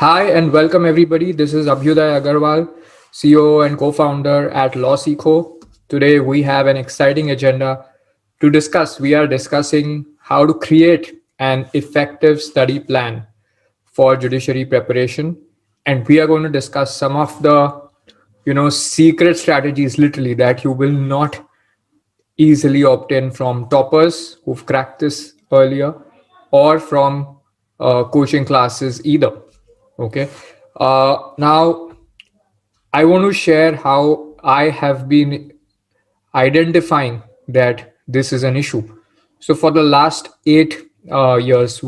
Hi and welcome everybody. This is Abhyuday Agarwal, CEO and co-founder at LawSeco. Today we have an exciting agenda to discuss. We are discussing how to create an effective study plan for judiciary preparation, and we are going to discuss some of the secret strategies literally that you will not easily obtain from toppers who've cracked this earlier or from coaching classes either. Okay. Now, I want to share how I have been identifying that this is an issue. So, for the last 8 years,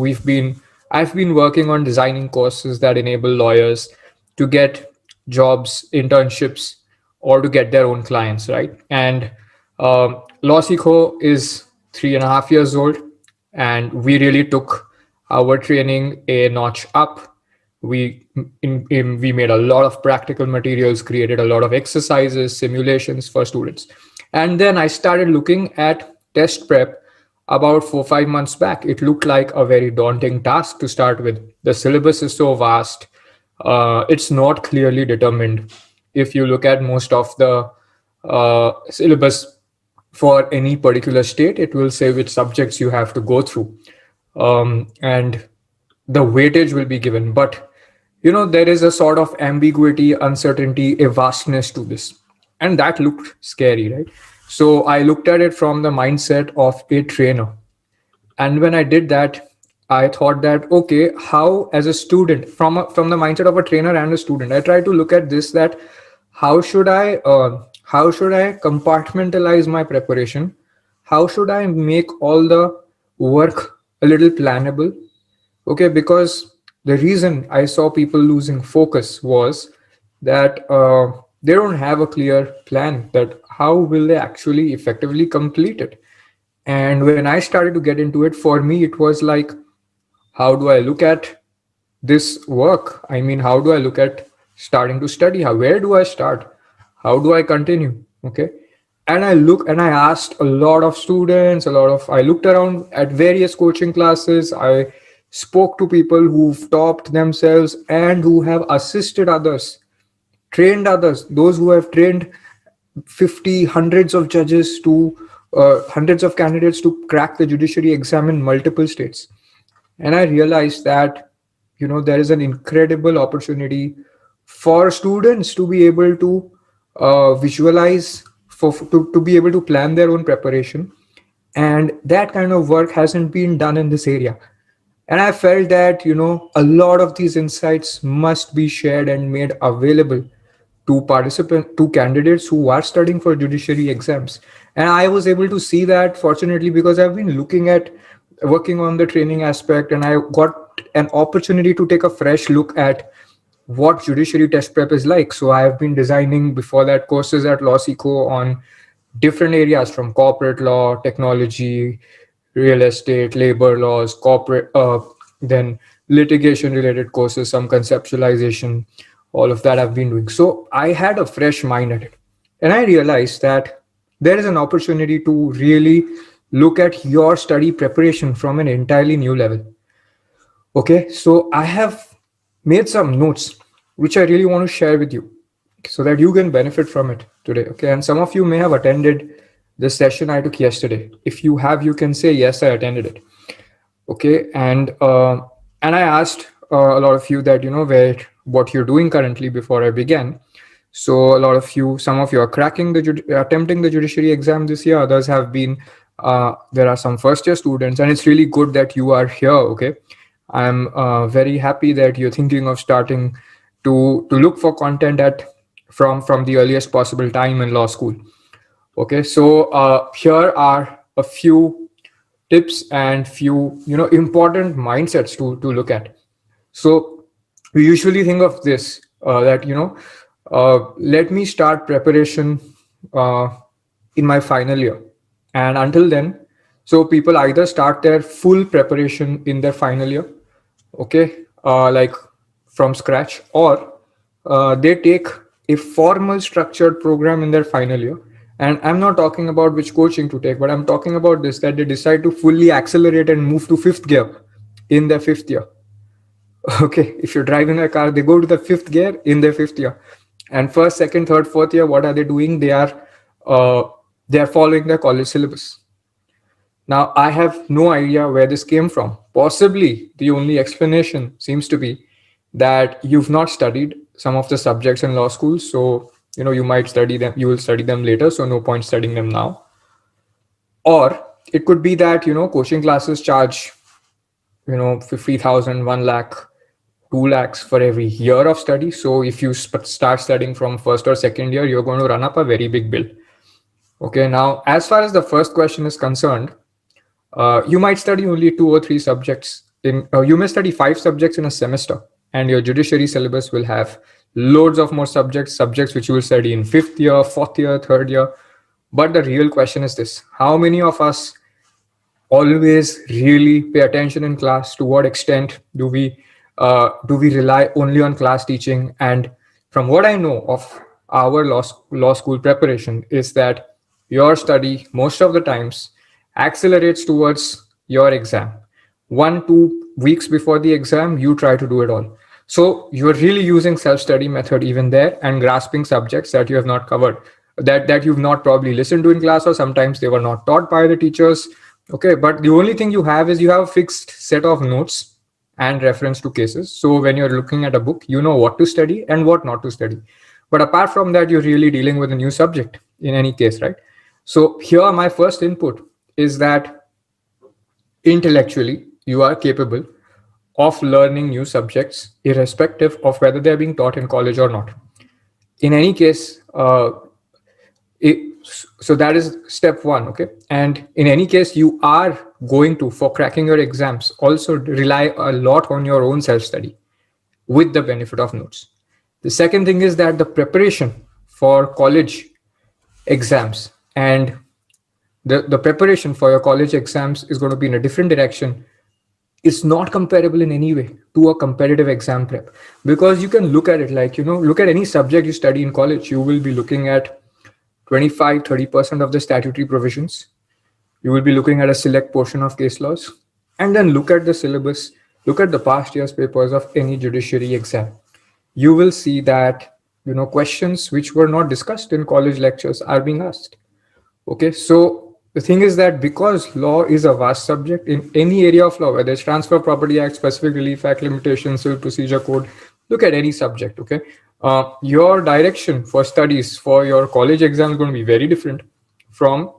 I've been working on designing courses that enable lawyers to get jobs, internships, or to get their own clients, right? And LawSeco is 3.5 years old, and we really took our training a notch up. We made a lot of practical materials, created a lot of exercises, simulations for students, and then I started looking at test prep about 4 5 months back. It looked like a very daunting task to start with. The syllabus is so vast. It's not clearly determined. If you look at most of the syllabus for any particular state, it will say which subjects you have to go through, and the weightage will be given. But there is a sort of ambiguity, uncertainty, a vastness to this, and that looked scary, right? So I looked at it from the mindset of a trainer, and when I did that, I thought that, okay, how as a student, from the mindset of a trainer and a student, I try to look at this, that how should I compartmentalize my preparation, how should I make all the work a little plannable. Okay, because the reason I saw people losing focus was that they don't have a clear plan, that how will they actually effectively complete it. And when I started to get into it, for me, it was like, how do I look at this work? I mean, how do I look at starting to study? Where do I start? How do I continue? Okay. And I asked a lot of students, I looked around at various coaching classes. I spoke to people who've topped themselves and who have assisted others, trained others, those who have trained 50, hundreds of judges to hundreds of candidates to crack the judiciary exam in multiple states. And I realized that there is an incredible opportunity for students to be able to visualize, to be able to plan their own preparation, and that kind of work hasn't been done in this area. And I felt that a lot of these insights must be shared and made available to candidates who are studying for judiciary exams. And I was able to see that, fortunately, because I've been looking at working on the training aspect, and I got an opportunity to take a fresh look at what judiciary test prep is like. So I have been designing before that courses at LawSeco on different areas, from corporate law, technology, real estate, labor laws, corporate, then litigation related courses, some conceptualization, all of that I've been doing. So I had a fresh mind at it. And I realized that there is an opportunity to really look at your study preparation from an entirely new level. Okay, so I have made some notes which I really want to share with you so that you can benefit from it today. Okay, and some of you may have attended the session I took yesterday. If you have, you can say, yes, I attended it. Okay, and I asked a lot of you that what you're doing currently before I began. So a lot of you, some of you are attempting the judiciary exam this year. Others have been. There are some first year students, and it's really good that you are here. Okay, I'm very happy that you're thinking of starting to look for content from the earliest possible time in law school. Okay, so here are a few tips and few important mindsets to look at. So we usually think of this, that let me start preparation uh, in my final year, and until then, so people either start their full preparation in their final year, okay, like from scratch, or they take a formal structured program in their final year. And I'm not talking about which coaching to take, but I'm talking about this, that they decide to fully accelerate and move to fifth gear in their fifth year. Okay, if you're driving a car, they go to the fifth gear in their fifth year, and first, second, third, fourth year, what are they doing? Uh, they are following the college syllabus. Now, I have no idea where this came from. Possibly, the only explanation seems to be that you've not studied some of the subjects in law school, so you might study them. You will study them later, so no point studying them now. Or it could be that coaching classes charge 50,000, 1 lakh, 2 lakhs for every year of study. So if you start studying from first or second year, you're going to run up a very big bill. Okay, now as far as the first question is concerned, you might study only 2 or 3 subjects. You may study 5 subjects in a semester, and your judiciary syllabus will have loads of more subjects which you will study in fifth year, fourth year, third year. But the real question is this: how many of us always really pay attention in class? To what extent do we rely only on class teaching? And from what I know of our law school preparation is that your study most of the times accelerates towards your exam. 1 2 weeks before the exam, you try to do it all. So you're really using self-study method even there, and grasping subjects that you have not covered, that you've not probably listened to in class, or sometimes they were not taught by the teachers. Okay, but the only thing you have is you have a fixed set of notes and reference to cases. So when you're looking at a book, you know what to study and what not to study. But apart from that, you're really dealing with a new subject in any case, right? So here, my first input is that intellectually, you are capable of learning new subjects, irrespective of whether they're being taught in college or not. In any case, so that is step one. Okay, and in any case, you are going to, for cracking your exams, also rely a lot on your own self-study with the benefit of notes. The second thing is that the preparation for college exams and the preparation for your college exams is going to be in a different direction. It's not comparable in any way to a competitive exam prep, because you can look at it like, look at any subject you study in college. You will be looking at 25-30% of the statutory provisions. You will be looking at a select portion of case laws, and then look at the syllabus, look at the past year's papers of any judiciary exam. You will see that questions which were not discussed in college lectures are being asked. Okay, so the thing is that because law is a vast subject, in any area of law, whether it's Transfer of Property Act, Specific Relief Act, Limitations, Civil Procedure Code, look at any subject. Okay, your direction for studies for your college exam is going to be very different from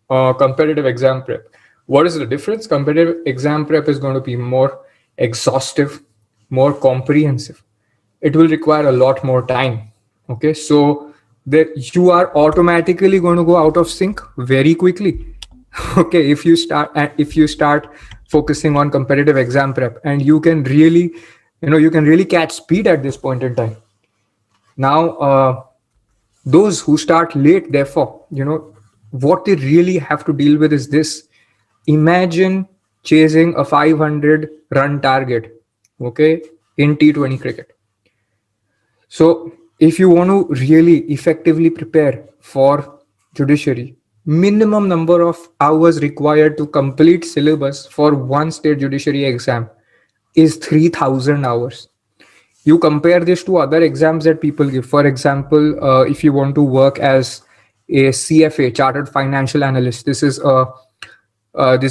competitive exam prep. What is the difference? Competitive exam prep is going to be more exhaustive, more comprehensive. It will require a lot more time. Okay, so that you are automatically going to go out of sync very quickly. Okay, if you start focusing on competitive exam prep, and you can really catch speed at this point in time. Now, those who start late, therefore, what they really have to deal with is this: imagine chasing a 500 run target, okay, in T20 cricket. So if you want to really effectively prepare for judiciary, minimum number of hours required to complete syllabus for one state judiciary exam is 3,000 hours. You compare this to other exams that people give. For example, if you want to work as a CFA, Chartered Financial Analyst, this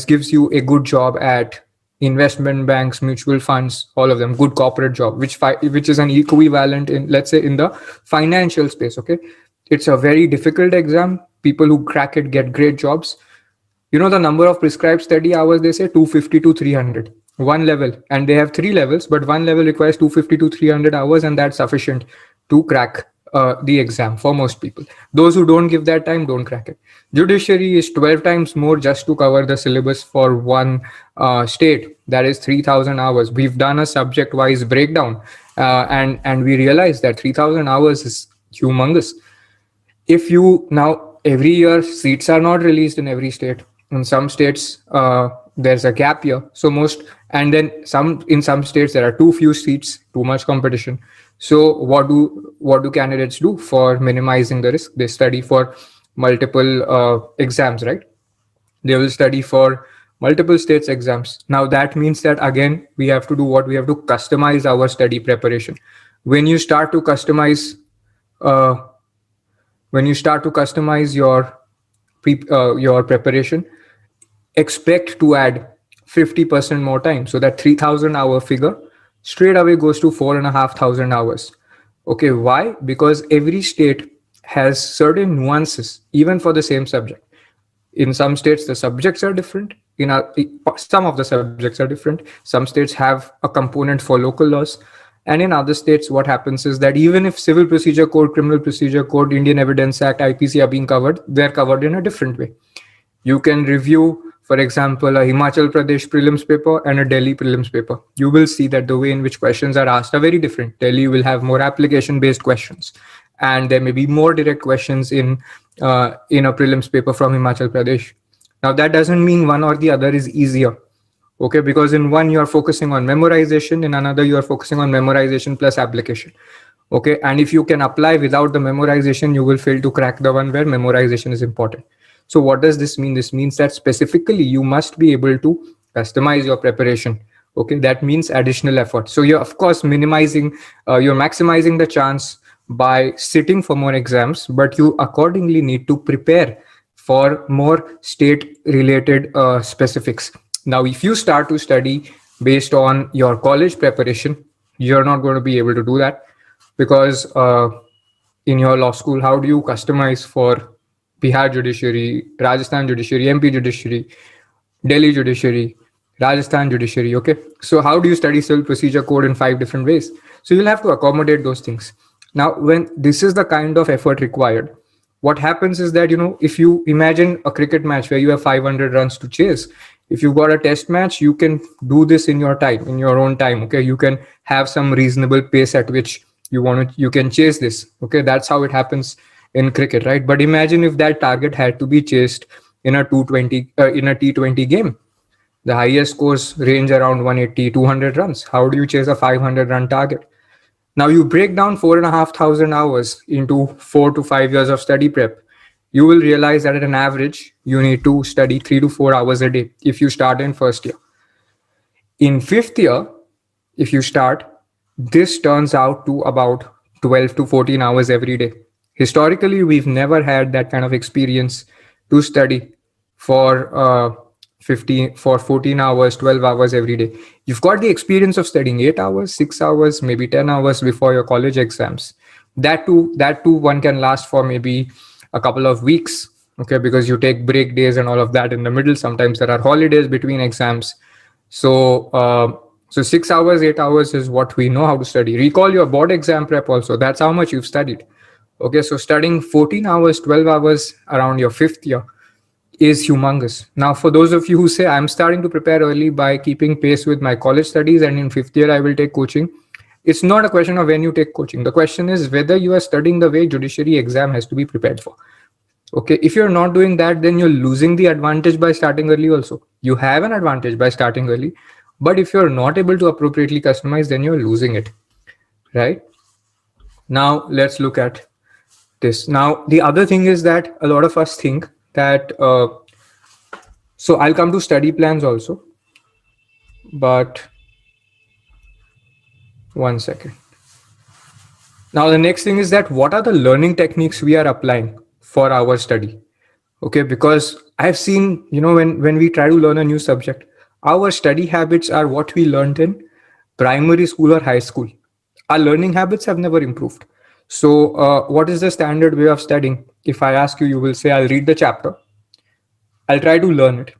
gives you a good job at investment banks, mutual funds, all of them, good corporate job, which is an equivalent in, let's say, in the financial space. Okay, it's a very difficult exam. People who crack it get great jobs. The number of prescribed study hours, they say 250 to 300, one level, and they have 3 levels, but one level requires 250 to 300 hours, and that's sufficient to crack the exam for most people. Those who don't give that time don't crack it. Judiciary is 12 times more just to cover the syllabus for one state. That is 3,000 hours. We've done a subject wise breakdown, and we realized that 3,000 hours is humongous. If you now, every year seats are not released in every state. In some states there's a gap year, so and then in some states there are too few seats, too much competition. So what do candidates do for minimizing the risk? They study for multiple exams, right? They will study for multiple states exams. Now that means that again we have to do what? We have to customize our study preparation. When you start to customize, uh, when you start to customize your preparation, expect to add 50% more time. So that 3,000 hour figure straight away goes to 4,500 hours. Okay, why? Because every state has certain nuances, even for the same subject. In some states, the subjects are different. Some of the subjects are different. Some states have a component for local laws. And in other states, what happens is that even if Civil Procedure Code, Criminal Procedure Code, Indian Evidence Act, IPC are being covered, they're covered in a different way. You can review, for example, a Himachal Pradesh prelims paper and a Delhi prelims paper. You will see that the way in which questions are asked are very different. Delhi will have more application-based questions, and there may be more direct questions in a prelims paper from Himachal Pradesh. Now, that doesn't mean one or the other is easier. Okay, because in one you are focusing on memorization, in another you are focusing on memorization plus application. Okay, and if you can apply without the memorization, you will fail to crack the one where memorization is important. So what does this mean? This means that specifically you must be able to customize your preparation. Okay, that means additional effort. So you're of course you're maximizing the chance by sitting for more exams, but you accordingly need to prepare for more state related specifics. Now, if you start to study based on your college preparation, you're not going to be able to do that because in your law school, how do you customize for Bihar judiciary, Rajasthan judiciary, MP judiciary, Delhi judiciary, Rajasthan judiciary? Okay. So, how do you study civil procedure code in 5 different ways? So, you'll have to accommodate those things. Now, when this is the kind of effort required, what happens is that, if you imagine a cricket match where you have 500 runs to chase, if you've got a test match, you can do this in your time, in your own time. Okay. You can have some reasonable pace at which you can chase this. Okay. That's how it happens in cricket, right? But imagine if that target had to be chased in a T20 game. The highest scores range around 180, 200 runs. How do you chase a 500 run target? Now you break down 4,500 hours into 4 to 5 years of study prep. You will realize that at an average, you need to study 3 to 4 hours a day if you start in first year. In fifth year, if you start, this turns out to about 12 to 14 hours every day. Historically, we've never had that kind of experience to study for 14 hours, 12 hours every day. You've got the experience of studying 8 hours, 6 hours, maybe 10 hours before your college exams. That too, one can last for maybe a couple of weeks. Okay, because you take break days and all of that in the middle. Sometimes there are holidays between exams. So 6 hours, 8 hours is what we know how to study. Recall your board exam prep also. That's how much you've studied. Okay, so studying 14 hours, 12 hours around your fifth year is humongous. Now, for those of you who say, I'm starting to prepare early by keeping pace with my college studies and in fifth year I will take coaching, it's not a question of when you take coaching. The question is whether you are studying the way judiciary exam has to be prepared for. Okay, if you're not doing that, then you're losing the advantage by starting early also. You have an advantage by starting early, but if you're not able to appropriately customize, then you're losing it, right? Now, let's look at this. Now, the other thing is that a lot of us think that, so I'll come to study plans also, but one second. Now, the next thing is that what are the learning techniques we are applying for our study? Okay, because I've seen, when we try to learn a new subject, our study habits are what we learned in primary school or high school. Our learning habits have never improved. So what is the standard way of studying? If I ask you, you will say, I'll read the chapter, I'll try to learn it,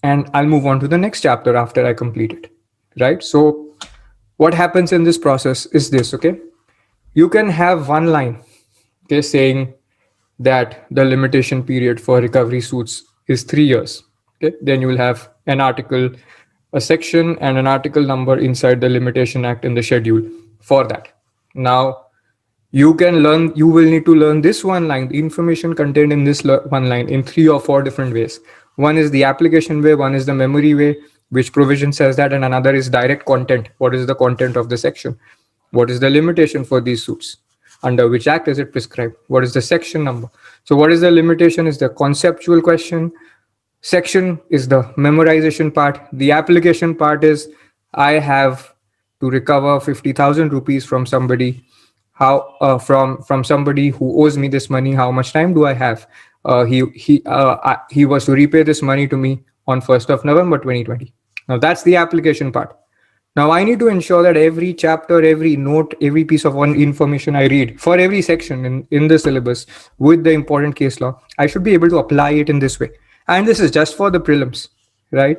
and I'll move on to the next chapter after I complete it, right? So what happens in this process is this, okay? You can have one line, okay, saying that the limitation period for recovery suits is 3 years. Okay, then you will have an article, a section, and an article number inside the Limitation Act in the schedule for that. Now, you will need to learn this one line, the information contained in this one line, in 3 or 4 different ways. One is the application way, one is the memory way, which provision says that, and another is direct content. What is the content of the section? What is the limitation for these suits? Under which act is it prescribed? What is the section number? So what is the limitation? Is the conceptual question. section is the memorization part. The application part is I have to recover 50,000 rupees from somebody. How from somebody who owes me this money? How much time do I have? He was to repay this money to me on 1st of November 2020. Now that's the application part. Now I need to ensure that every chapter, every note, every piece of one information I read for every section in the syllabus with the important case law, I should be able to apply it in this way. And this is just for the prelims, right?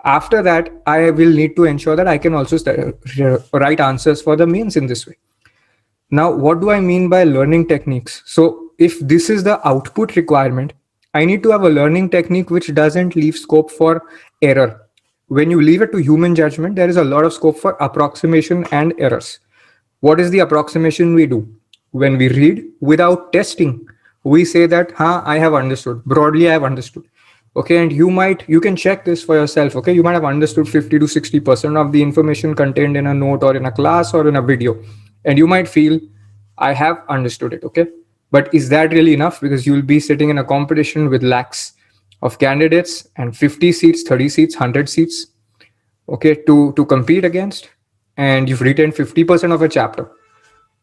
After that, I will need to ensure that I can also write answers for the mains in this way. Now, what do I mean by learning techniques? So, if this is the output requirement, I need to have a learning technique which doesn't leave scope for error. When you leave it to human judgment, there is a lot of scope for approximation and errors. What is the approximation we do? When we read without testing, we say that, I have understood. Broadly, I have understood. Okay, and you can check this for yourself. Okay, you might have understood 50 to 60% of the information contained in a note or in a class or in a video, and you might feel I have understood it. Okay, but is that really enough? Because you'll be sitting in a competition with lakhs of candidates and 50 seats, 30 seats, 100 seats, okay, to compete against, and you've retained 50% of a chapter.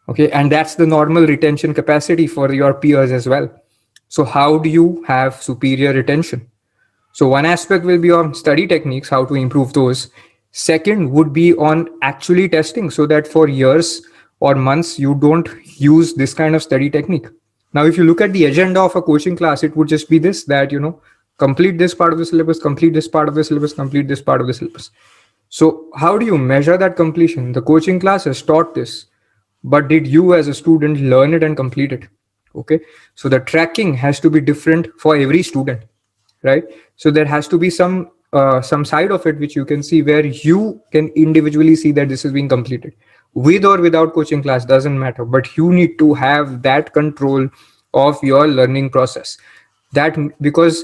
Okay, and that's the normal retention capacity for your peers as well. So how do you have superior retention? So one aspect will be on study techniques, how to improve those. Second would be on actually testing, so that for years or months you don't use this kind of study technique. Now, if you look at the agenda of a coaching class, it would just be this, that, complete this part of the syllabus, complete this part of the syllabus, complete this part of the syllabus. So how do you measure that completion? The coaching class has taught this, but did you as a student learn it and complete it? Okay, so the tracking has to be different for every student, right? So there has to be some side of it which you can see, where you can individually see that this is being completed. With or without coaching class doesn't matter, but you need to have that control of your learning process. That, because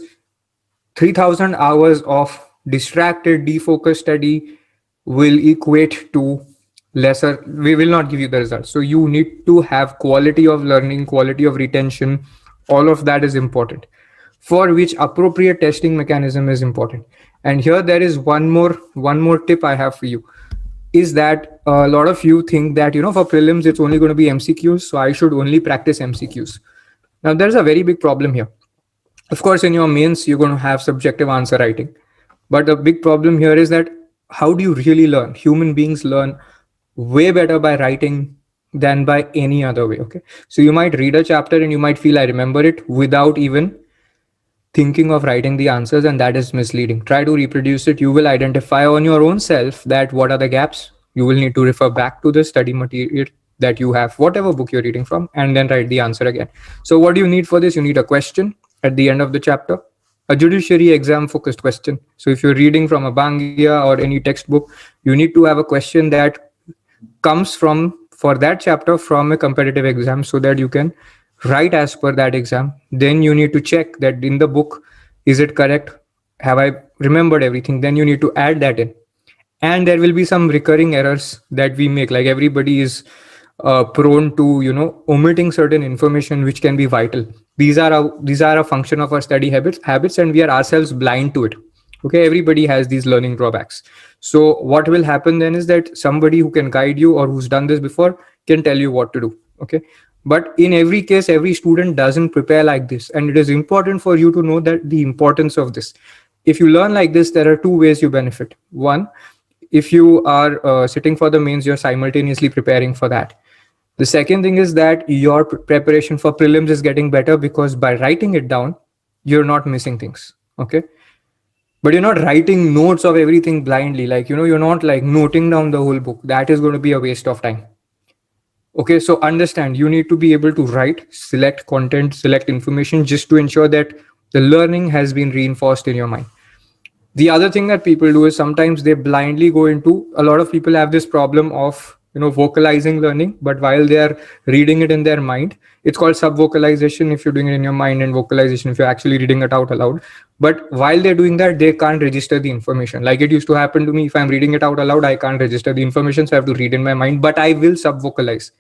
3,000 hours of distracted, defocused study will equate to lesser, we will not give you the results. So you need to have quality of learning, quality of retention. All of that is important, for which appropriate testing mechanism is important. And here there is one more tip I have for you, is that a lot of you think that, for prelims it's only going to be MCQs, so I should only practice MCQs. Now there's a very big problem here. Of course, in your mains you're going to have subjective answer writing, but the big problem here is that, how do you really learn? Human beings learn way better by writing than by any other way. Okay, so you might read a chapter and you might feel I remember it without even thinking of writing the answers, and that is misleading. Try to reproduce it. You will identify on your own self that what are the gaps. You will need to refer back to the study material that you have, whatever book you're reading from, and then write the answer again. So what do you need for this? You need a question at the end of the chapter, a judiciary exam focused question. So if you're reading from a Bangia or any textbook, you need to have a question that comes from, for that chapter, from a competitive exam, so that you can write as per that exam. Then you need to check that in the book, is it correct? Have I remembered everything? Then you need to add that in. And there will be some recurring errors that we make. Like, everybody is prone to omitting certain information which can be vital. These are a function of our study habits, and we are ourselves blind to it. Okay, everybody has these learning drawbacks. So what will happen then is that somebody who can guide you or who's done this before can tell you what to do. Okay, but in every case, every student doesn't prepare like this, and it is important for you to know that the importance of this. If you learn like this, there are two ways you benefit. One, if you are sitting for the mains, you're simultaneously preparing for that. The second thing is that your preparation for prelims is getting better, because by writing it down, you're not missing things. Okay, but you're not writing notes of everything blindly. Like, you're not like noting down the whole book. That is going to be a waste of time. Okay, so understand, you need to be able to write, select content, select information, just to ensure that the learning has been reinforced in your mind. The other thing that people do is sometimes they blindly go into, a lot of people have this problem of vocalizing learning, but while they are reading it in their mind, it's called sub-vocalization if you're doing it in your mind, and vocalization if you're actually reading it out aloud. But while they're doing that, they can't register the information. Like, it used to happen to me. If I'm reading it out aloud, I can't register the information, so I have to read in my mind, but I will sub-vocalize.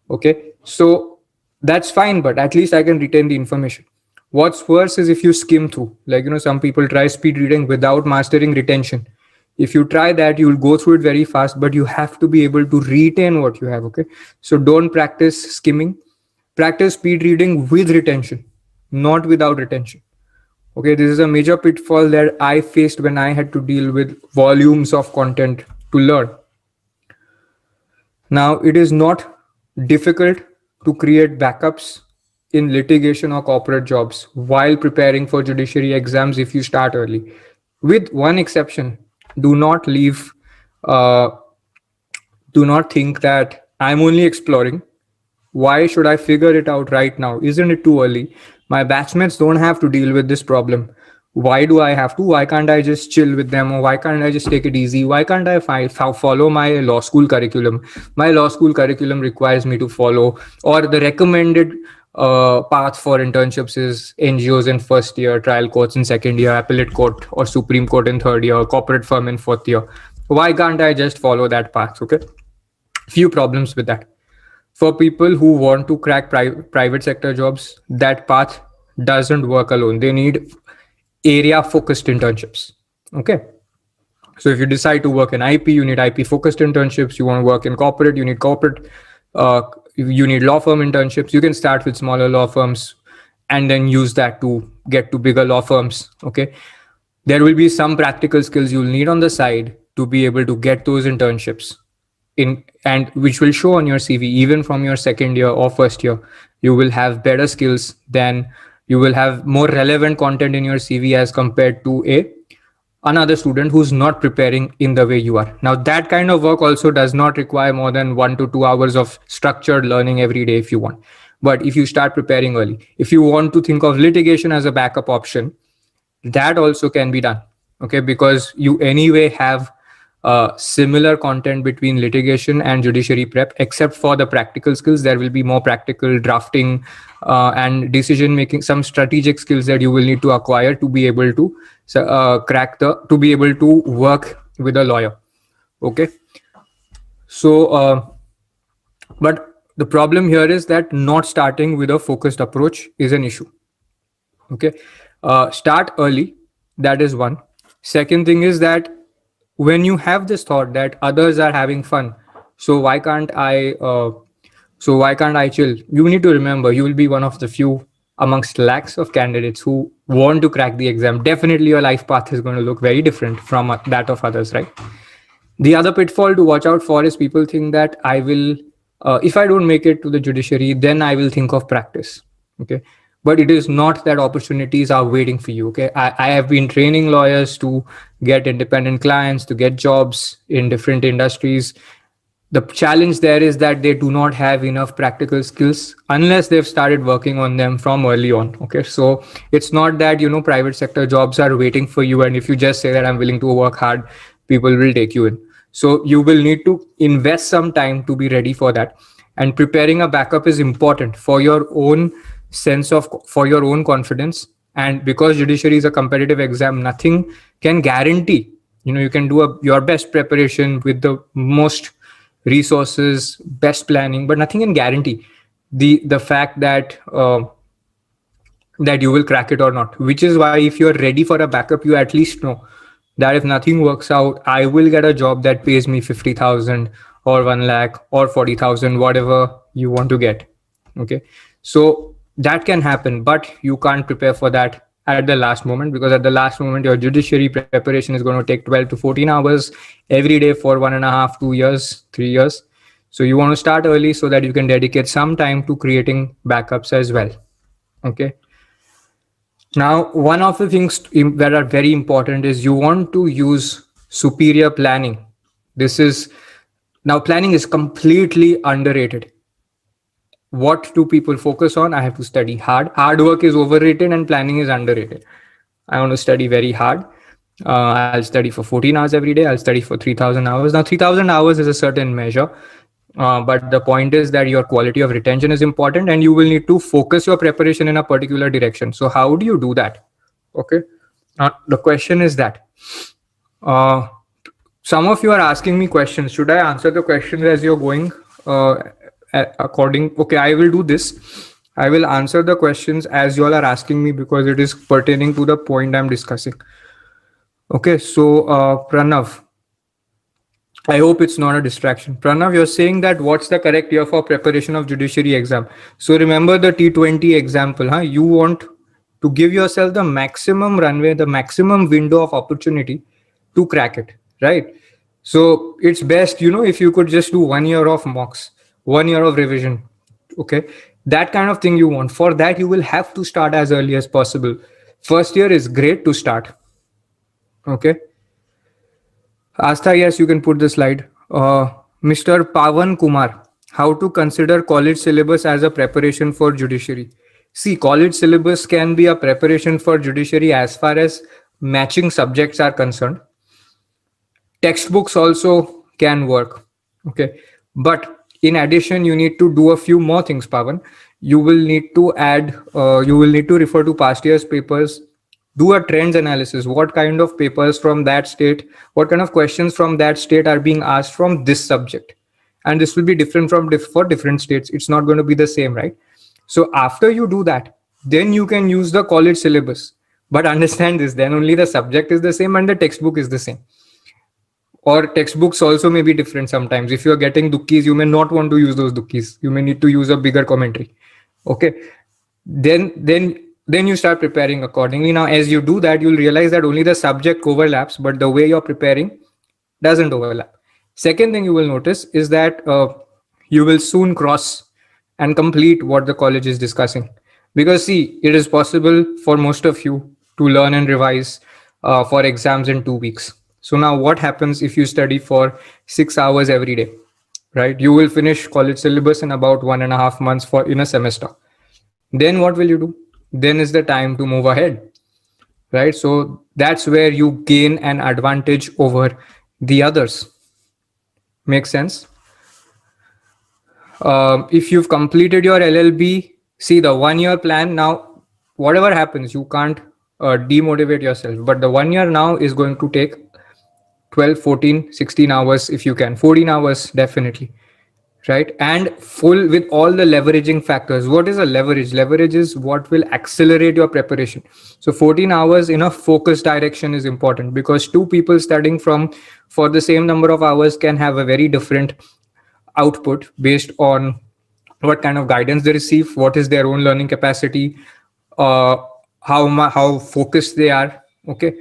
Okay, so that's fine, but at least I can retain the information. What's worse is if you skim through, like, some people try speed reading without mastering retention. If you try that, you'll go through it very fast, but you have to be able to retain what you have. Okay. So don't practice skimming, practice speed reading with retention, not without retention. Okay. This is a major pitfall that I faced when I had to deal with volumes of content to learn. Now, it is not difficult to create backups in litigation or corporate jobs while preparing for judiciary exams if you start early. With one exception, do not leave, uh, do not think that I'm only exploring. Why should I figure it out right now? Isn't it too early? My batchmates don't have to deal with this problem. Why do I have to? Why can't I just chill with them? Or why can't I just take it easy? Why can't I follow my law school curriculum? My law school curriculum requires me to follow, or the recommended path for internships is NGOs in first year, trial courts in second year, appellate court or Supreme Court in third year, corporate firm in fourth year. Why can't I just follow that path? Okay. Few problems with that. For people who want to crack private sector jobs, that path doesn't work alone. They need area focused internships. Okay. So if you decide to work in IP, you need IP focused internships. You want to work in corporate, you need corporate, you need law firm internships. You can start with smaller law firms and then use that to get to bigger law firms. Okay. There will be some practical skills you'll need on the side to be able to get those internships in, and which will show on your CV even from your second year or first year. You will have better skills, than you will have more relevant content in your CV as compared to another student who's not preparing in the way you are. Now that kind of work also does not require more than 1 to 2 hours of structured learning every day if you want. But if you start preparing early, if you want to think of litigation as a backup option, that also can be done. Okay. Because you anyway have similar content between litigation and judiciary prep, except for the practical skills. There will be more practical drafting and decision making, some strategic skills that you will need to acquire to be able to to be able to work with a lawyer. Okay. So but the problem here is that not starting with a focused approach is an issue. Okay. Start early. That is one. Second thing is that when you have this thought that others are having fun, so why can't I chill? You need to remember you will be one of the few amongst lakhs of candidates who want to crack the exam. Definitely your life path is going to look very different from that of others, right? The other pitfall to watch out for is people think that I will, if I don't make it to the judiciary, then I will think of practice. Okay. But it is not that opportunities are waiting for you. Okay. I have been training lawyers to get independent clients, to get jobs in different industries. The challenge there is that they do not have enough practical skills unless they've started working on them from early on. Okay. So it's not that, private sector jobs are waiting for you. And if you just say that I'm willing to work hard, people will take you in. So you will need to invest some time to be ready for that. And preparing a backup is important for your own for your own confidence. And because judiciary is a competitive exam, nothing can guarantee, you can do your best preparation with the most resources, best planning, but nothing can guarantee the fact that that you will crack it or not. Which is why if you're ready for a backup, you at least know that if nothing works out, I will get a job that pays me 50,000 or 1 lakh or 40,000, whatever you want to get. Okay. So that can happen, but you can't prepare for that at the last moment, because at the last moment, your judiciary preparation is going to take 12 to 14 hours every day for 1.5, 2 years, 3 years. So you want to start early so that you can dedicate some time to creating backups as well. Okay. Now, one of the things that are very important is you want to use superior planning. Planning is completely underrated. What do people focus on? I have to study hard. Hard work is overrated and planning is underrated. I want to study very hard. I'll study for 14 hours every day. I'll study for 3,000 hours. Now, 3,000 hours is a certain measure. But the point is that your quality of retention is important and you will need to focus your preparation in a particular direction. So how do you do that? Okay. The question is that some of you are asking me questions. Should I answer the questions as you're going according? Okay, I will do this. I will answer the questions as you all are asking me because it is pertaining to the point I'm discussing. Okay, so Pranav, I hope it's not a distraction. Pranav, you're saying that what's the correct year for preparation of judiciary exam? So remember the T20 example, huh? You want to give yourself the maximum runway, the maximum window of opportunity to crack it, right? So it's best, if you could just do 1 year of mocks, 1 year of revision. Okay. That kind of thing you want. For that, you will have to start as early as possible. First year is great to start. Okay. Astha, yes, you can put the slide. Mr. Pavan Kumar, how to consider college syllabus as a preparation for judiciary? See, college syllabus can be a preparation for judiciary as far as matching subjects are concerned. Textbooks also can work. Okay. But in addition, you need to do a few more things, Pavan. You will need to you will need to refer to past year's papers, do a trends analysis. What kind of papers from that state, what kind of questions from that state are being asked from this subject? And this will be different for different states. It's not going to be the same, right? So after you do that, then you can use the college syllabus. But understand this, then only the subject is the same and the textbook is the same. Or textbooks also may be different sometimes. If you're getting dukkis, you may not want to use those dukkis. You may need to use a bigger commentary. Okay. Then you start preparing accordingly. Now, as you do that, you'll realize that only the subject overlaps, but the way you're preparing doesn't overlap. Second thing you will notice is that you will soon cross and complete what the college is discussing. Because see, it is possible for most of you to learn and revise for exams in 2 weeks. So now what happens if you study for 6 hours every day, right? You will finish college syllabus in about 1.5 months in a semester. Then what will you do? Then is the time to move ahead, right? So that's where you gain an advantage over the others. Makes sense? If you've completed your LLB, see the 1 year plan now, whatever happens, you can't demotivate yourself. But the 1 year now is going to take 12, 14, 16 hours if you can, 14 hours definitely, right? And full with all the leveraging factors. What is a leverage? Leverage is what will accelerate your preparation. So 14 hours in a focused direction is important because two people studying for the same number of hours can have a very different output based on what kind of guidance they receive, what is their own learning capacity, how focused they are, okay,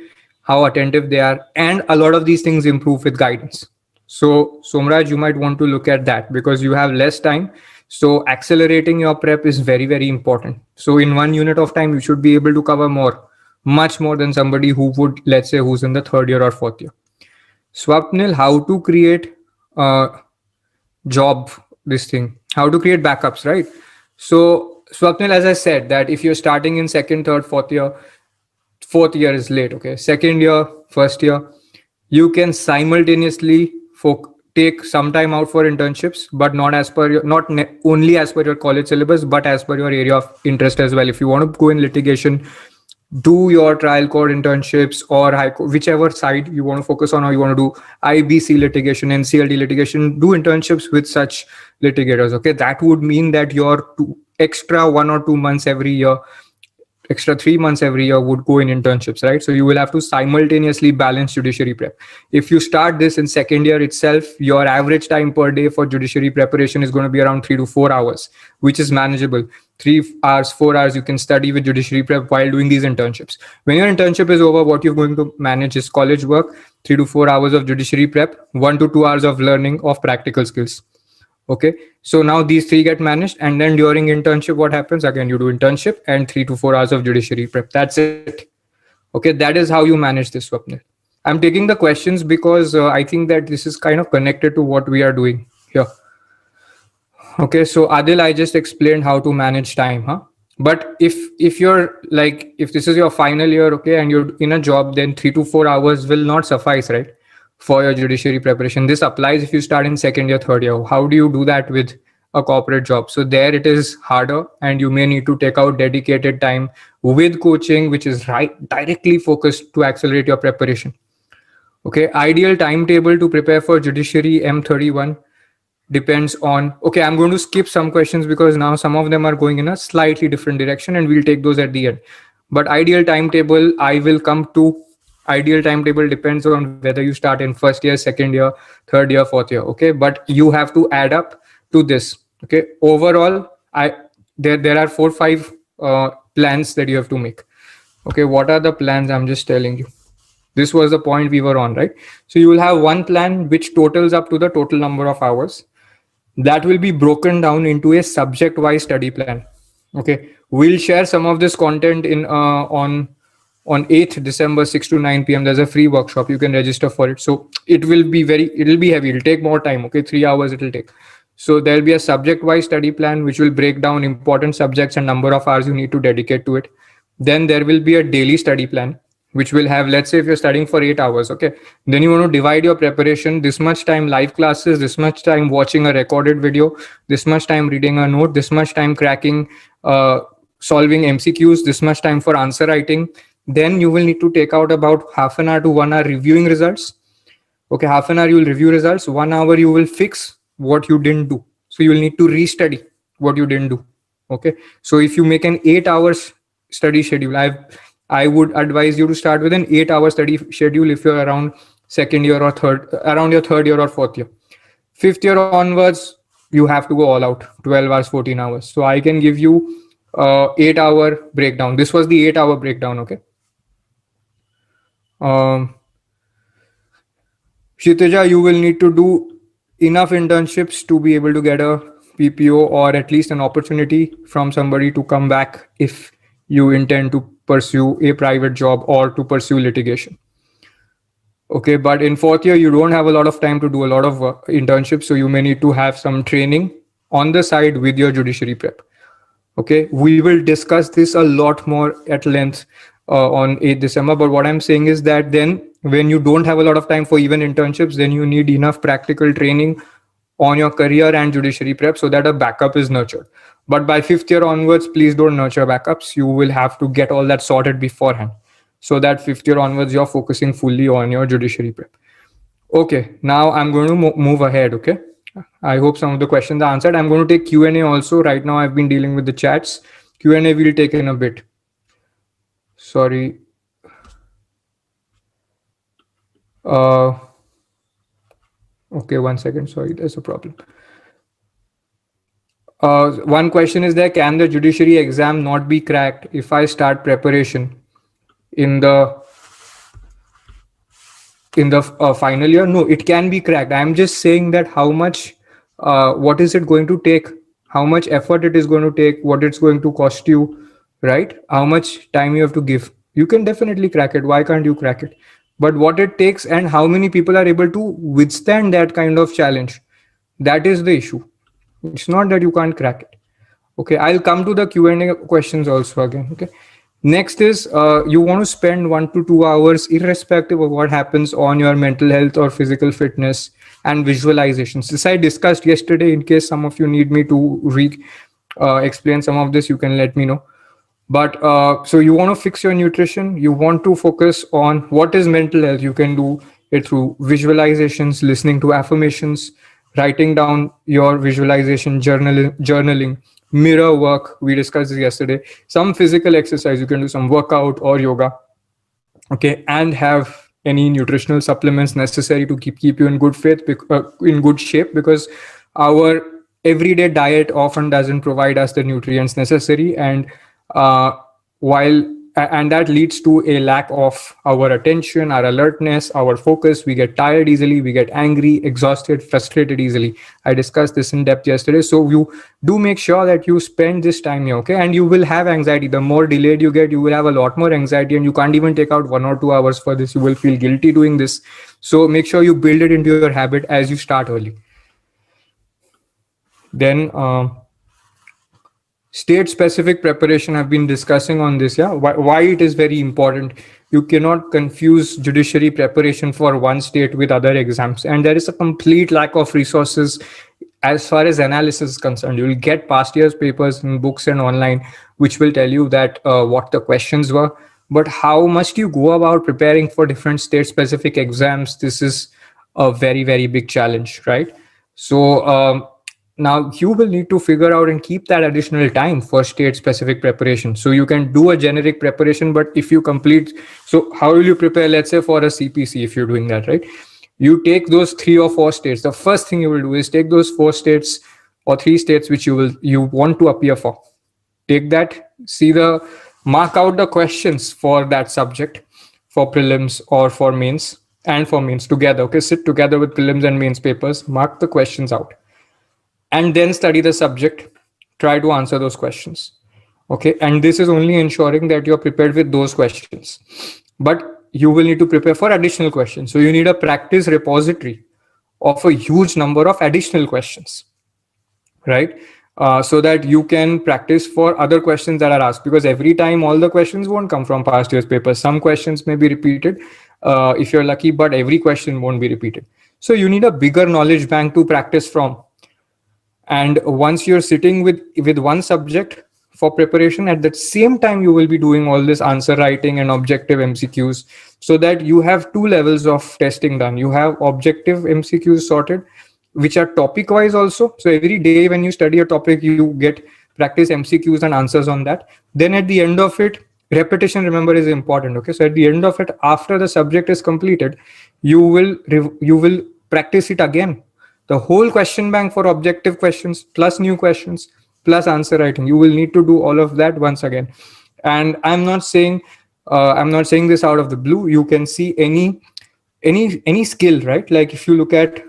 how attentive they are, and a lot of these things improve with guidance. So Somraj, you might want to look at that because you have less time. So accelerating your prep is very, very important. So in 1 unit of time, you should be able to cover much more than somebody who would, let's say, who's in the 3rd year or 4th year. Swapnil, how to create job, this thing, how to create backups, right? So Swapnil, as I said, that if you're starting in 2nd, 3rd, 4th year, 4th year is late, okay, 2nd year, 1st year, you can simultaneously take some time out for internships, but not only as per your college syllabus, but as per your area of interest as well. If you want to go in litigation, do your trial court internships or whichever side you want to focus on, or you want to do IBC litigation, NCLT litigation, do internships with such litigators. Okay, that would mean that your extra 1 or 2 months every year, extra 3 months every year would go in internships, right? So you will have to simultaneously balance judiciary prep. If you start this in 2nd year itself, your average time per day for judiciary preparation is going to be around 3 to 4 hours, which is manageable. 3 hours, 4 hours, you can study with judiciary prep while doing these internships. When your internship is over, what you're going to manage is college work, 3 to 4 hours of judiciary prep, 1 to 2 hours of learning of practical skills. Okay, so now these three get managed, and then during internship, what happens? Again, you do internship and 3 to 4 hours of judiciary prep. That's it. Okay, that is how you manage this, Swapnil. I'm taking the questions because I think that this is kind of connected to what we are doing here. Okay, so Adil, I just explained how to manage time, huh? But if you're like, if this is your final year, okay, and you're in a job, then 3 to 4 hours will not suffice, right, for your judiciary preparation. This applies if you start in 2nd year, 3rd year. How do you do that with a corporate job? So there it is harder, and you may need to take out dedicated time with coaching, which is directly focused to accelerate your preparation. Okay, ideal timetable to prepare for judiciary M31. depends on, okay, I'm going to skip some questions because now some of them are going in a slightly different direction and we'll take those at the end. But ideal timetable, I will come to. Ideal timetable depends on whether you start in first year, second year, third year, fourth year. Okay, but you have to add up to this. Okay, overall, there are 4 5 plans that you have to make. Okay, what are the plans? I'm just telling you. This was the point we were on, right? So you will have one plan which totals up to the total number of hours. That will be broken down into a subject wise study plan. Okay, we'll share some of this content in on 8th December 6 to 9 p.m. There's a free workshop, you can register for it. So it'll be heavy, it'll take more time. Okay, 3 hours it'll take. So there'll be a subject wise study plan which will break down important subjects and number of hours you need to dedicate to it. Then there will be a daily study plan which will have, let's say if you're studying for 8 hours, okay, then you want to divide your preparation, this much time live classes, this much time watching a recorded video, this much time reading a note, this much time cracking solving MCQs, this much time for answer writing. Then you will need to take out about half an hour to 1 hour reviewing results. Okay, half an hour you will review results, 1 hour you will fix what you didn't do, so you will need to restudy what you didn't do. Okay, so if you make an 8 hours study schedule, I would advise you to start with an 8 hour study schedule if you're around second year or around your third year or fourth year. Fifth year onwards, you have to go all out, 12 hours, 14 hours. So I can give you 8 hour breakdown. This was the 8 hour breakdown. Okay. Kshitija, you will need to do enough internships to be able to get a PPO or at least an opportunity from somebody to come back if you intend to pursue a private job or to pursue litigation. Okay, but in fourth year, you don't have a lot of time to do a lot of internships, so you may need to have some training on the side with your judiciary prep. Okay, we will discuss this a lot more at length on 8th December. But what I'm saying is that then when you don't have a lot of time for even internships, then you need enough practical training on your career and judiciary prep so that a backup is nurtured. But by fifth year onwards, please don't nurture backups. You will have to get all that sorted beforehand. So that fifth year onwards, you're focusing fully on your judiciary prep. Okay, now I'm going to move ahead. Okay, I hope some of the questions are answered. I'm going to take Q&A also. Right now, I've been dealing with the chats. Q&A will take in a bit. Sorry. Okay, 1 second. Sorry, there's a problem. One question is there, can the judiciary exam not be cracked if I start preparation in the final year? No, it can be cracked. I'm just saying that how much, what is it going to take, how much effort it is going to take, what it's going to cost you, right? How much time you have to give. You can definitely crack it. Why can't you crack it? But what it takes and how many people are able to withstand that kind of challenge, that is the issue. It's not that you can't crack it. Okay, I'll come to the Q&A questions also again. Okay. Next is you want to spend 1 to 2 hours irrespective of what happens on your mental health or physical fitness and visualizations. This I discussed yesterday. In case some of you need me to explain some of this, you can let me know. But so you want to fix your nutrition. You want to focus on what is mental health. You can do it through visualizations, listening to affirmations, writing down your visualization, journaling, mirror work. We discussed this yesterday. Some physical exercise. You can do some workout or yoga. Okay, and have any nutritional supplements necessary to keep you in good in good shape, because our everyday diet often doesn't provide us the nutrients necessary, and that leads to a lack of our attention, our alertness, our focus. We get tired easily, we get angry, exhausted, frustrated easily. I discussed this in depth yesterday. So you do make sure that you spend this time here, okay? And you will have anxiety. The more delayed you get, you will have a lot more anxiety, and you can't even take out 1 or 2 hours for this. You will feel guilty doing this. So make sure you build it into your habit as you start early. Then state specific preparation, I've been discussing on this. Yeah, why it is very important. You cannot confuse judiciary preparation for one state with other exams, and there is a complete lack of resources as far as analysis is concerned. You will get past year's papers in books and online which will tell you that what the questions were, but how much do you go about preparing for different state specific exams? This is a very, very big challenge, right? So now you will need to figure out and keep that additional time for state specific preparation. So you can do a generic preparation, but if you complete, so how will you prepare, let's say for a CPC, if you're doing that, right? You take those 3 or 4 states. The first thing you will do is take those 4 states or 3 states which you want to appear for. Take that, see the, mark out the questions for that subject, for prelims or for mains, and for mains together. Okay, sit together with prelims and mains papers, mark the questions out, and then study the subject. Try to answer those questions. Okay, and this is only ensuring that you're prepared with those questions. But you will need to prepare for additional questions. So you need a practice repository of a huge number of additional questions, right? So that you can practice for other questions that are asked, because every time all the questions won't come from past year's papers. Some questions may be repeated if you're lucky, but every question won't be repeated. So you need a bigger knowledge bank to practice from. And once you're sitting with one subject for preparation, at the same time you will be doing all this answer writing and objective MCQs, so that you have 2 levels of testing done. You have objective MCQs sorted, which are topic wise also. So every day when you study a topic, you get practice MCQs and answers on that. Then at the end of it, repetition, remember, is important. Okay, so at the end of it, after the subject is completed, you will practice it again, the whole question bank for objective questions plus new questions plus answer writing. You will need to do all of that once again. And I'm not saying this out of the blue. You can see any skill, right? Like if you look at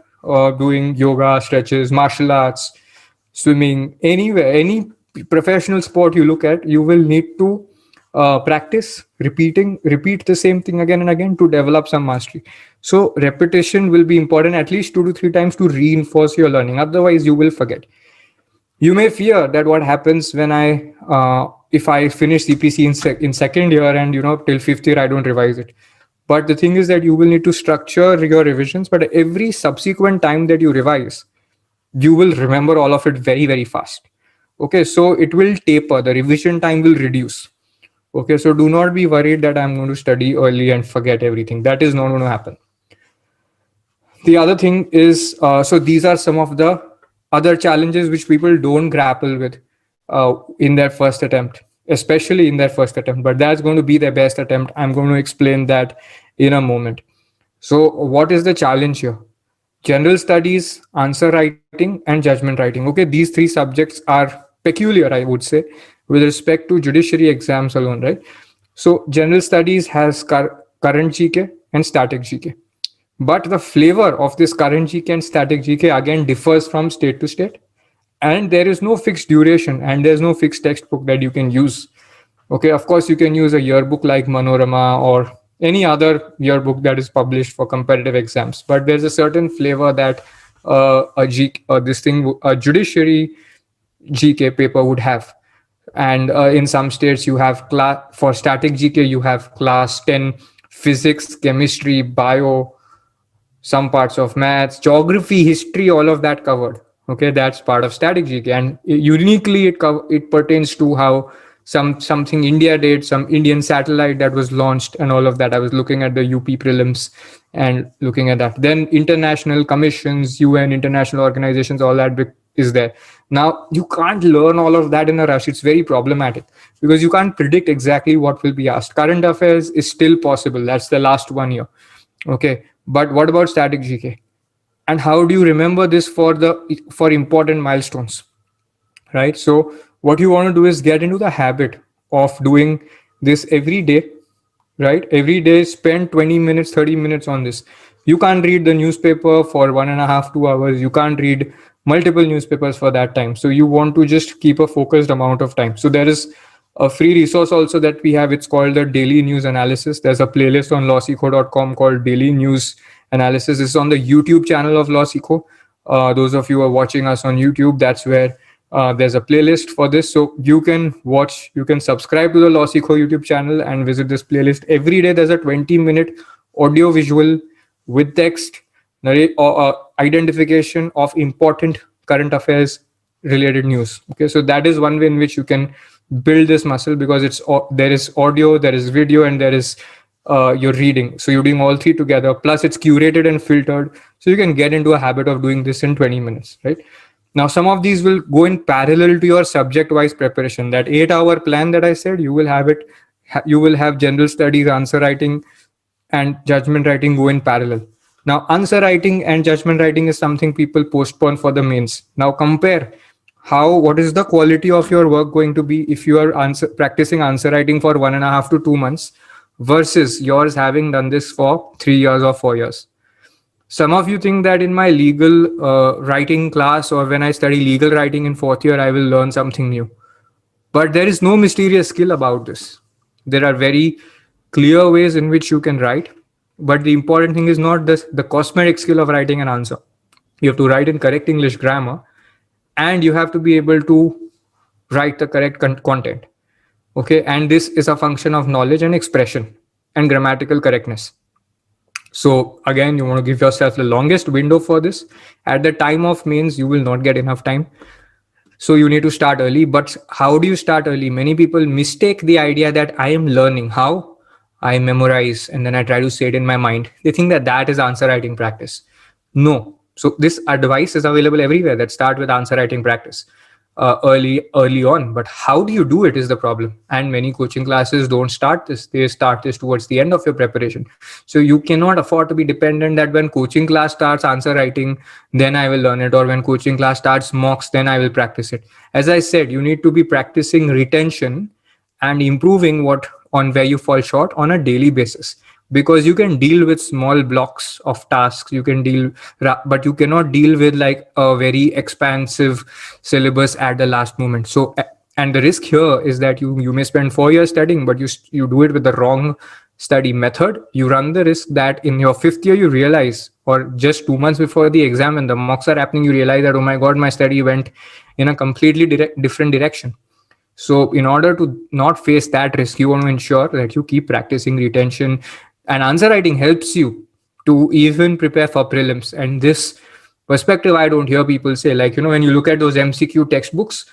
doing yoga, stretches, martial arts, swimming, anywhere, any professional sport you look at, you will need to practice repeat the same thing again and again to develop some mastery. So repetition will be important, at least 2 to 3 times, to reinforce your learning. Otherwise you will forget. You may fear that what happens when if I finish CPC in second year and till 5th year I don't revise it. But the thing is that you will need to structure your revisions, but every subsequent time that you revise, you will remember all of it very, very fast. Okay, so it will taper, the revision time will reduce. Okay, so do not be worried that I'm going to study early and forget everything. That is not going to happen. The other thing is, so these are some of the other challenges which people don't grapple with in their first attempt, especially in their first attempt, but that's going to be their best attempt. I'm going to explain that in a moment. So what is the challenge here? General studies, answer writing, and judgment writing. Okay, these 3 subjects are peculiar, I would say, with respect to judiciary exams alone, right? So general studies has current GK and static GK. But the flavor of this current GK and static GK again differs from state to state. And there is no fixed duration and there's no fixed textbook that you can use. Okay, of course, you can use a yearbook like Manorama or any other yearbook that is published for competitive exams. But there's a certain flavor that a judiciary GK paper would have. And in some states, you have for static GK, you have class 10 physics, chemistry, bio, some parts of maths, geography, history, all of that covered. Okay, that's part of static GK, and uniquely it pertains to how something India did, some Indian satellite that was launched, and all of that. I was looking at the UP prelims and looking at that. Then international commissions, UN, international organizations, all that is there. Now you can't learn all of that in a rush. It's very problematic because you can't predict exactly what will be asked. Current affairs is still possible. That's the last one year. Okay, but what about static GK? And how do you remember this for important milestones, right? So what you want to do is get into the habit of doing this every day, right? Every day, spend 20 minutes, 30 minutes on this. You can't read the newspaper for 1.5, 2 hours. You can't read multiple newspapers for that time. So you want to just keep a focused amount of time. So there is a free resource also that we have. It's called the Daily News Analysis. There's a playlist on lawseco.com called Daily News Analysis. This is on the YouTube channel of LawSeco. Those of you who are watching us on YouTube, that's where there's a playlist for this. So you can subscribe to the LawSeco YouTube channel and visit this playlist. Every day there's a 20-minute audio visual with text identification of important current affairs related news. Okay, so that is one way in which you can build this muscle, because there is audio, there is video, and there is you're reading. So you're doing all three together. Plus, it's curated and filtered, so you can get into a habit of doing this in 20 minutes, right? Now, some of these will go in parallel to your subject-wise preparation. That 8-hour plan that I said, you will have it. You will have general studies, answer writing, and judgment writing go in parallel. Now, answer writing and judgment writing is something people postpone for the mains. Now, compare what is the quality of your work going to be if you are practicing answer writing for 1.5 to 2 months versus yours having done this for 3 years or 4 years. Some of you think that in my legal writing class or when I study legal writing in fourth year, I will learn something new. But there is no mysterious skill about this. There are very clear ways in which you can write. But the important thing is not the cosmetic skill of writing an answer. You have to write in correct English grammar and you have to be able to write the correct content. Okay. And this is a function of knowledge and expression and grammatical correctness. So again, you want to give yourself the longest window for this. At the time of mains, you will not get enough time. So you need to start early. But how do you start early? Many people mistake the idea that I am learning. How? I memorize and then I try to say it in my mind. They think that that is answer writing practice. No. So this advice is available everywhere, that start with answer writing practice early on. But how do you do it is the problem. And many coaching classes don't start this. They start this towards the end of your preparation. So you cannot afford to be dependent that when coaching class starts answer writing, then I will learn it, or when coaching class starts mocks, then I will practice it. As I said, you need to be practicing retention and improving where you fall short on a daily basis, because you can deal with small blocks of tasks, but you cannot deal with like a very expansive syllabus at the last moment. So, and the risk here is that you may spend 4 years studying, but you do it with the wrong study method. You run the risk that in your 5th year you realize, or just 2 months before the exam and the mocks are happening, you realize that, oh my god, my study went in a completely different direction. So in order to not face that risk, you want to ensure that you keep practicing retention, and answer writing helps you to even prepare for prelims. And this perspective, I don't hear people say, like, when you look at those MCQ textbooks,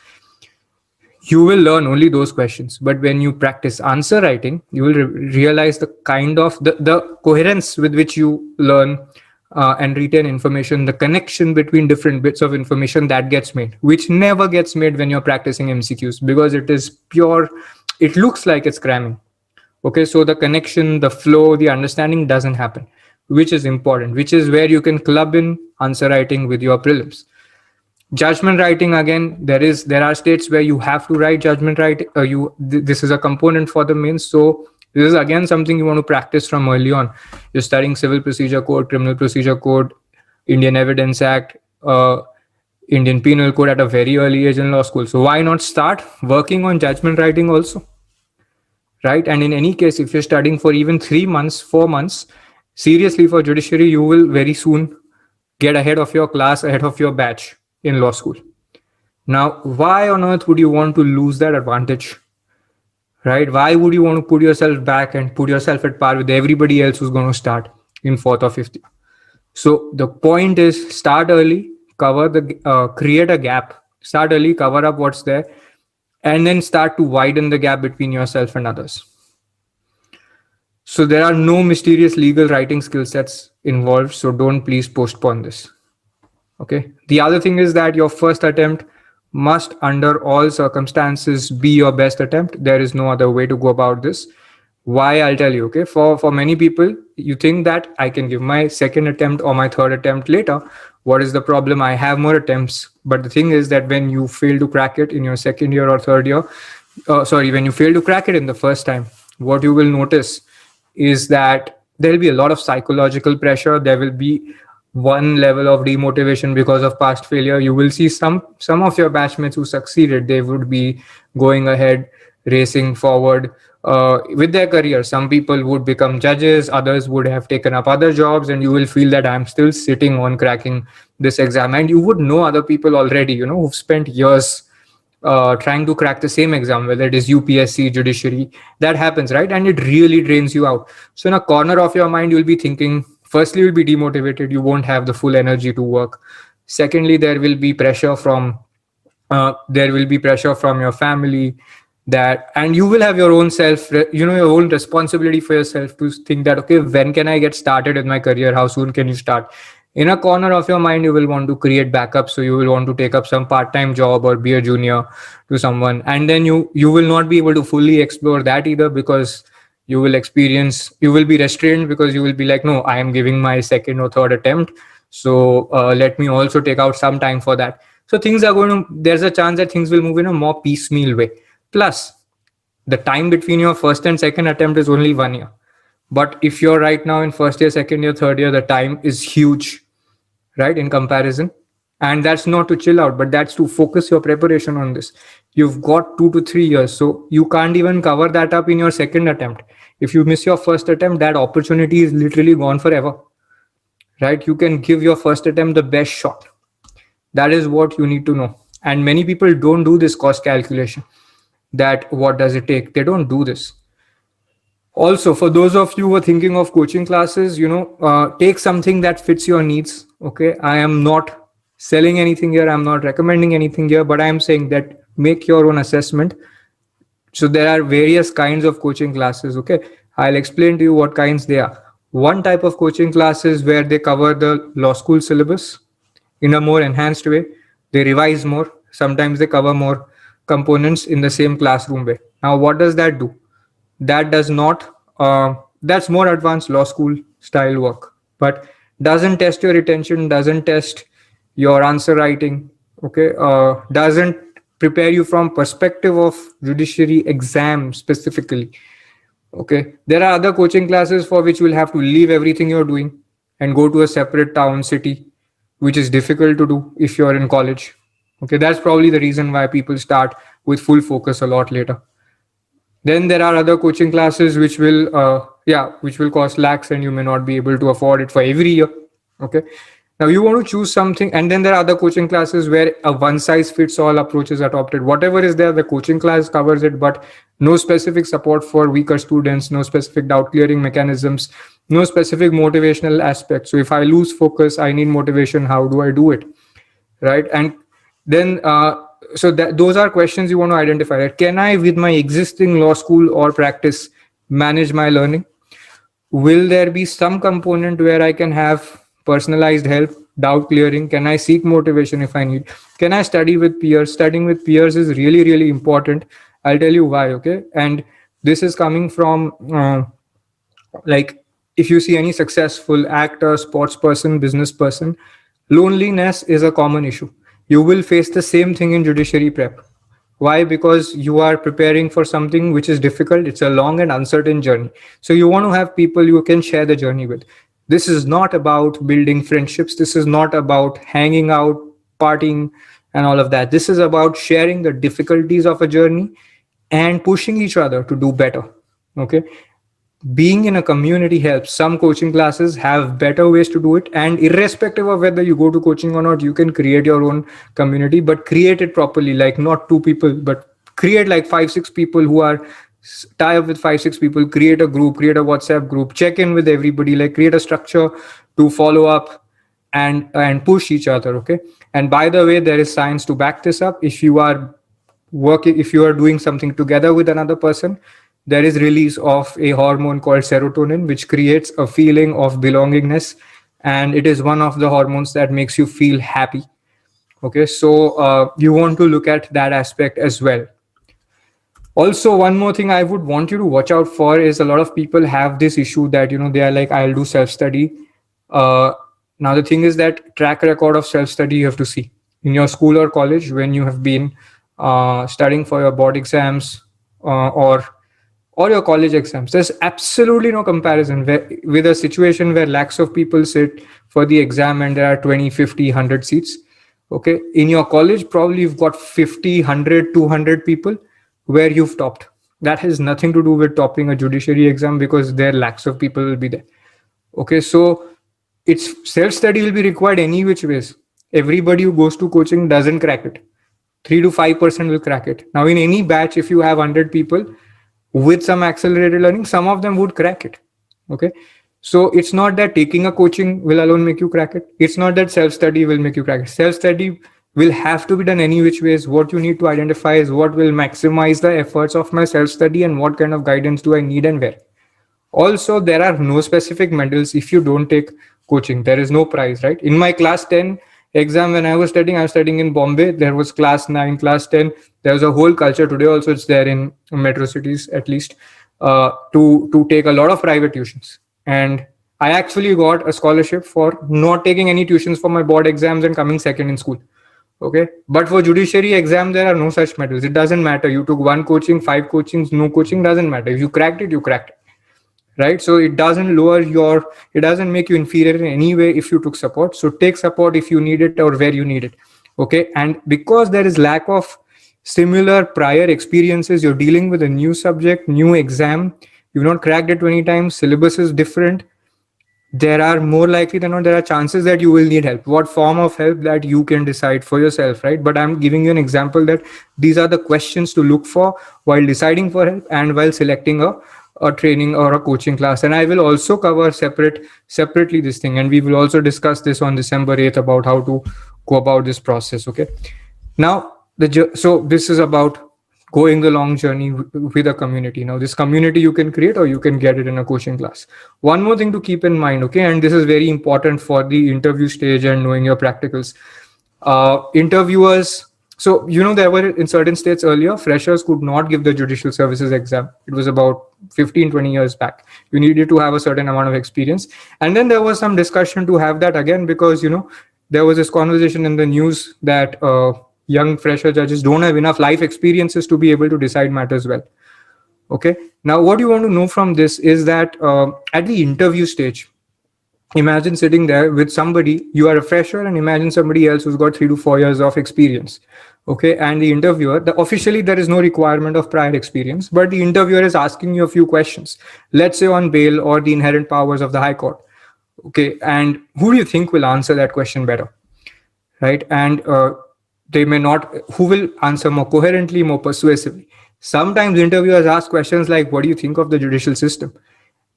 you will learn only those questions. But when you practice answer writing, you will realize the kind of the coherence with which you learn and retain information, the connection between different bits of information that gets made, which never gets made when you're practicing MCQs, because it is pure, it looks like it's cramming. Okay, so the connection, the flow, the understanding doesn't happen, which is important, which is where you can club in answer writing with your prelims. Judgment writing, again, there are states where you have to write judgment writing. This is a component for the mains. So this is again something you want to practice from early on. You're studying Civil Procedure Code, Criminal Procedure Code, Indian Evidence Act, Indian Penal Code at a very early age in law school. So why not start working on judgment writing also? Right? And in any case, if you're studying for even 3 months, 4 months, seriously for judiciary, you will very soon get ahead of your class, ahead of your batch in law school. Now, why on earth would you want to lose that advantage? Right? Why would you want to put yourself back and put yourself at par with everybody else who's going to start in 4th or 5th year? So the point is, start early, create a gap, start early, cover up what's there, and then start to widen the gap between yourself and others. So there are no mysterious legal writing skill sets involved. So don't please postpone this. Okay. The other thing is that your first attempt must, under all circumstances, be your best attempt. There is no other way to go about this. Why? I'll tell you. Okay. For many people, you think that I can give my second attempt or my third attempt later. What is the problem? I have more attempts. But the thing is that when you fail to crack it in your second year or third year, when you fail to crack it in the first time, what you will notice is that there'll be a lot of psychological pressure. There will be one level of demotivation because of past failure. You will see some of your batchmates who succeeded, they would be going ahead, racing forward with their career. Some people would become judges, others would have taken up other jobs, and you will feel that I'm still sitting on cracking this exam. And you would know other people already, who've spent years trying to crack the same exam, whether it is UPSC, judiciary. That happens, right? And it really drains you out. So in a corner of your mind, you'll be thinking, firstly, you'll be demotivated. You won't have the full energy to work. Secondly, there will be pressure from your family. that, and you will have your own your own responsibility for yourself to think that, okay, when can I get started in my career, how soon can you start. In a corner of your mind you will want to create backup, so you will want to take up some part-time job or be a junior to someone, and then you will not be able to fully explore that either, because you will be restrained, because you will be like, no, I am giving my second or third attempt, so let me also take out some time for that. So there's a chance that things will move in a more piecemeal way. Plus, the time between your first and second attempt is only 1 year. But if you're right now in first year, second year, third year, the time is huge, right, in comparison. And that's not to chill out, but that's to focus your preparation on this. You've got 2 to 3 years, so you can't even cover that up in your second attempt. If you miss your first attempt, that opportunity is literally gone forever, right? You can give your first attempt the best shot. That is what you need to know. And many people don't do this cost calculation, that what does it take. They don't do this. Also, for those of you who are thinking of coaching classes, take something that fits your needs. Okay, I am not selling anything here, I'm not recommending anything here, but I am saying that make your own assessment. So there are various kinds of coaching classes. Okay, I'll explain to you what kinds they are. One type of coaching class is where they cover the law school syllabus in a more enhanced way. They revise more, sometimes they cover more components in the same classroom way. Now what does that do? That does not That's more advanced law school style work, but doesn't test your retention, doesn't test your answer writing. Okay, doesn't prepare you from perspective of judiciary exam specifically. Okay, there are other coaching classes for which you will have to leave everything you're doing and go to a separate town, city, which is difficult to do if you're in college. Okay, that's probably the reason why people start with full focus a lot later. Then there are other coaching classes which will cost lakhs, and you may not be able to afford it for every year. Okay, now you want to choose something, and then there are other coaching classes where a one size fits all approach is adopted. Whatever is there, the coaching class covers it, but no specific support for weaker students, no specific doubt clearing mechanisms, no specific motivational aspect. So if I lose focus, I need motivation, how do I do it, right? And then those are questions you want to identify, right? Can I, with my existing law school or practice, manage my learning? Will there be some component where I can have personalized help, doubt clearing? Can I seek motivation if I need? Can I study with peers? Studying with peers is really, really important. I'll tell you why. Okay, and this is coming from like, if you see any successful actor, sports person, business person, loneliness is a common issue. You will face the same thing in judiciary prep. Why? Because you are preparing for something which is difficult. It's a long and uncertain journey. So you want to have people you can share the journey with. This is not about building friendships. This is not about hanging out, partying, and all of that. This is about sharing the difficulties of a journey and pushing each other to do better. Okay, being in a community helps. Some coaching classes have better ways to do it, and irrespective of whether you go to coaching or not, you can create your own community, but create it properly. Like, not two people, but create like 5-6 people who are tie up with 5-6 people, create a group, create a WhatsApp group, check in with everybody, like create a structure to follow up and push each other. Okay, and by the way, there is science to back this up. If you are doing something together with another person, there is release of a hormone called serotonin, which creates a feeling of belongingness, and it is one of the hormones that makes you feel happy. Okay, so you want to look at that aspect as well. Also, one more thing I would want you to watch out for is, a lot of people have this issue that, they are like, I'll do self-study. Now the thing is that track record of self-study you have to see in your school or college when you have been studying for your board exams or your college exams. There's absolutely no comparison with a situation where lakhs of people sit for the exam and there are 20, 50, 100 seats. Okay, in your college, probably you've got 50, 100, 200 people where you've topped. That has nothing to do with topping a judiciary exam, because there lakhs of people will be there. Okay, so it's self-study will be required any which ways. Everybody who goes to coaching doesn't crack it. 3 to 5% will crack it. Now, in any batch, if you have 100 people, with some accelerated learning, some of them would crack it. Okay, so it's not that taking a coaching will alone make you crack it. It's not that self-study will make you crack it. Self-study will have to be done any which ways. What you need to identify is what will maximize the efforts of my self study and what kind of guidance do I need and where. Also, there are no specific medals if you don't take coaching. There is no prize, right? In my class 10 exam, when I was studying in Bombay. There was class 9, class 10. There was a whole culture. Today also it's there in metro cities at least, to take a lot of private tuitions. And I actually got a scholarship for not taking any tuitions for my board exams and coming second in school. Okay, but for judiciary exam there are no such medals. It doesn't matter you took one coaching, five coachings, no coaching, doesn't matter. If you cracked it, you cracked it, right? So it doesn't lower your, it doesn't make you inferior in any way if you took support. So take support if you need it or where you need it. Okay, and because there is lack of similar prior experiences, you're dealing with a new subject, new exam, you've not cracked it 20 times, syllabus is different, there are more likely than not, there are chances that you will need help. What form of help, that you can decide for yourself, right? But I'm giving you an example that these are the questions to look for while deciding for help and while selecting a training or a coaching class. And I will also cover separately this thing, and we will also discuss this on December 8th about how to go about this process. Okay, now so this is about going the long journey with a community. Now this community you can create or you can get it in a coaching class. One more thing to keep in mind, okay, and this is very important for the interview stage and knowing your practicals. Interviewers, so there were in certain states earlier, freshers could not give the judicial services exam. It was about 15-20 years back. You needed to have a certain amount of experience, and then there was some discussion to have that again, because there was this conversation in the news that young fresher judges don't have enough life experiences to be able to decide matters well. Okay, now what you want to know from this is that at the interview stage, imagine sitting there with somebody, you are a fresher, and imagine somebody else who's got 3 to 4 years of experience. Okay, and the interviewer, officially there is no requirement of prior experience, but the interviewer is asking you a few questions, let's say on bail or the inherent powers of the High Court. Okay, and who do you think will answer that question better, right? And they may not, who will answer more coherently, more persuasively. Sometimes interviewers ask questions like, what do you think of the judicial system?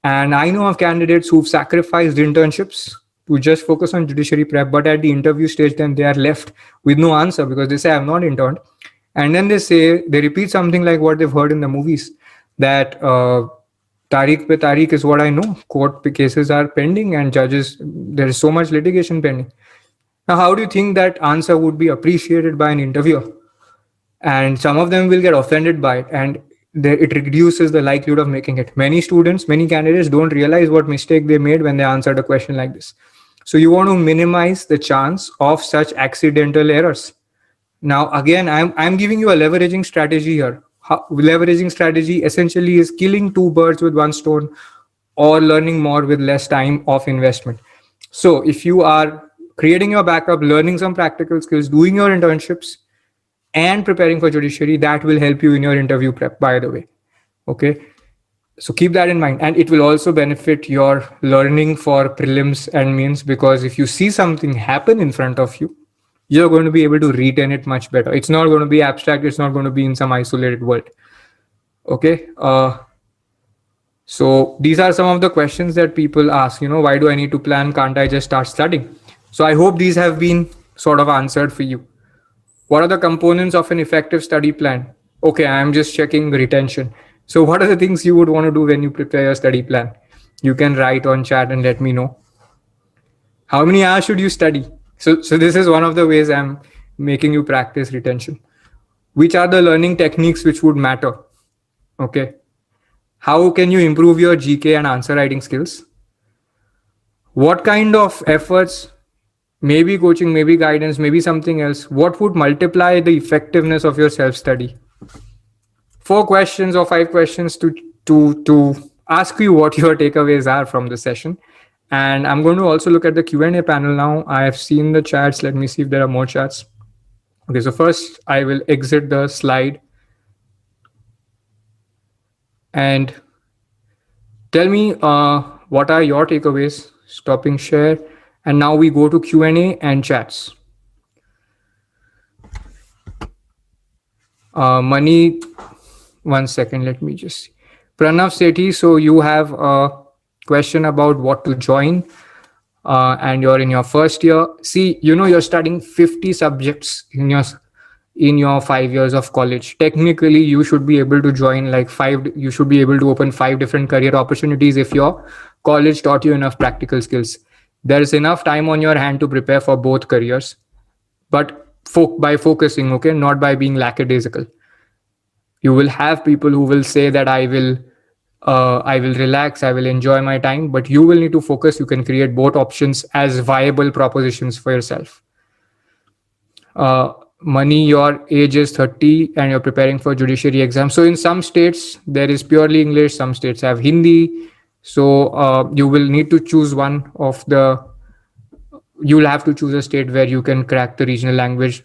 And I know of candidates who've sacrificed internships to just focus on judiciary prep, but at the interview stage, then they are left with no answer because they say, I'm not interned. And then they repeat something like what they've heard in the movies, that Tariq pe Tariq is what I know. Court cases are pending and judges, there is so much litigation pending. Now, how do you think that answer would be appreciated by an interviewer? And some of them will get offended by it, and it reduces the likelihood of making it. Many students, many candidates don't realize what mistake they made when they answered a question like this. So you want to minimize the chance of such accidental errors. Now, again, I'm giving you a leveraging strategy here. Leveraging strategy essentially is killing two birds with one stone, or learning more with less time of investment. So if you are creating your backup, learning some practical skills, doing your internships, and preparing for judiciary, that will help you in your interview prep, by the way. Okay, so keep that in mind, and it will also benefit your learning for prelims and mains, because if you see something happen in front of you, you're going to be able to retain it much better. It's not going to be abstract, it's not going to be in some isolated world. Okay, so these are some of the questions that people ask, why do I need to plan, can't I just start studying? So I hope these have been sort of answered for you. What are the components of an effective study plan? Okay, I'm just checking retention. So what are the things you would want to do when you prepare your study plan? You can write on chat and let me know. How many hours should you study? So this is one of the ways I'm making you practice retention. Which are the learning techniques which would matter? Okay. How can you improve your GK and answer writing skills? What kind of efforts, maybe coaching, maybe guidance, maybe something else, what would multiply the effectiveness of your self-study? 4 questions or 5 questions to ask you what your takeaways are from the session. And I'm going to also look at the Q&A panel now. I have seen the chats. Let me see if there are more chats. Okay, so first I will exit the slide and tell me what are your takeaways. Stopping share. And now we go to Q&A and chats. Money, 1 second, let me just see. Pranav Sethi, so you have a question about what to join. and you're in your first year, see, you're studying 50 subjects in your 5 years of college. Technically, you should be able to join like five. You should be able to open five different career opportunities if your college taught you enough practical skills. There is enough time on your hand to prepare for both careers, but by focusing, okay, not by being lackadaisical. You will have people who will say that I will relax, I will enjoy my time, but you will need to focus. You can create both options as viable propositions for yourself. Money, your age is 30 and you're preparing for judiciary exam. So in some states there is purely English, some states have Hindi. So you will need to choose one of the you'll have to choose a state where you can crack the regional language.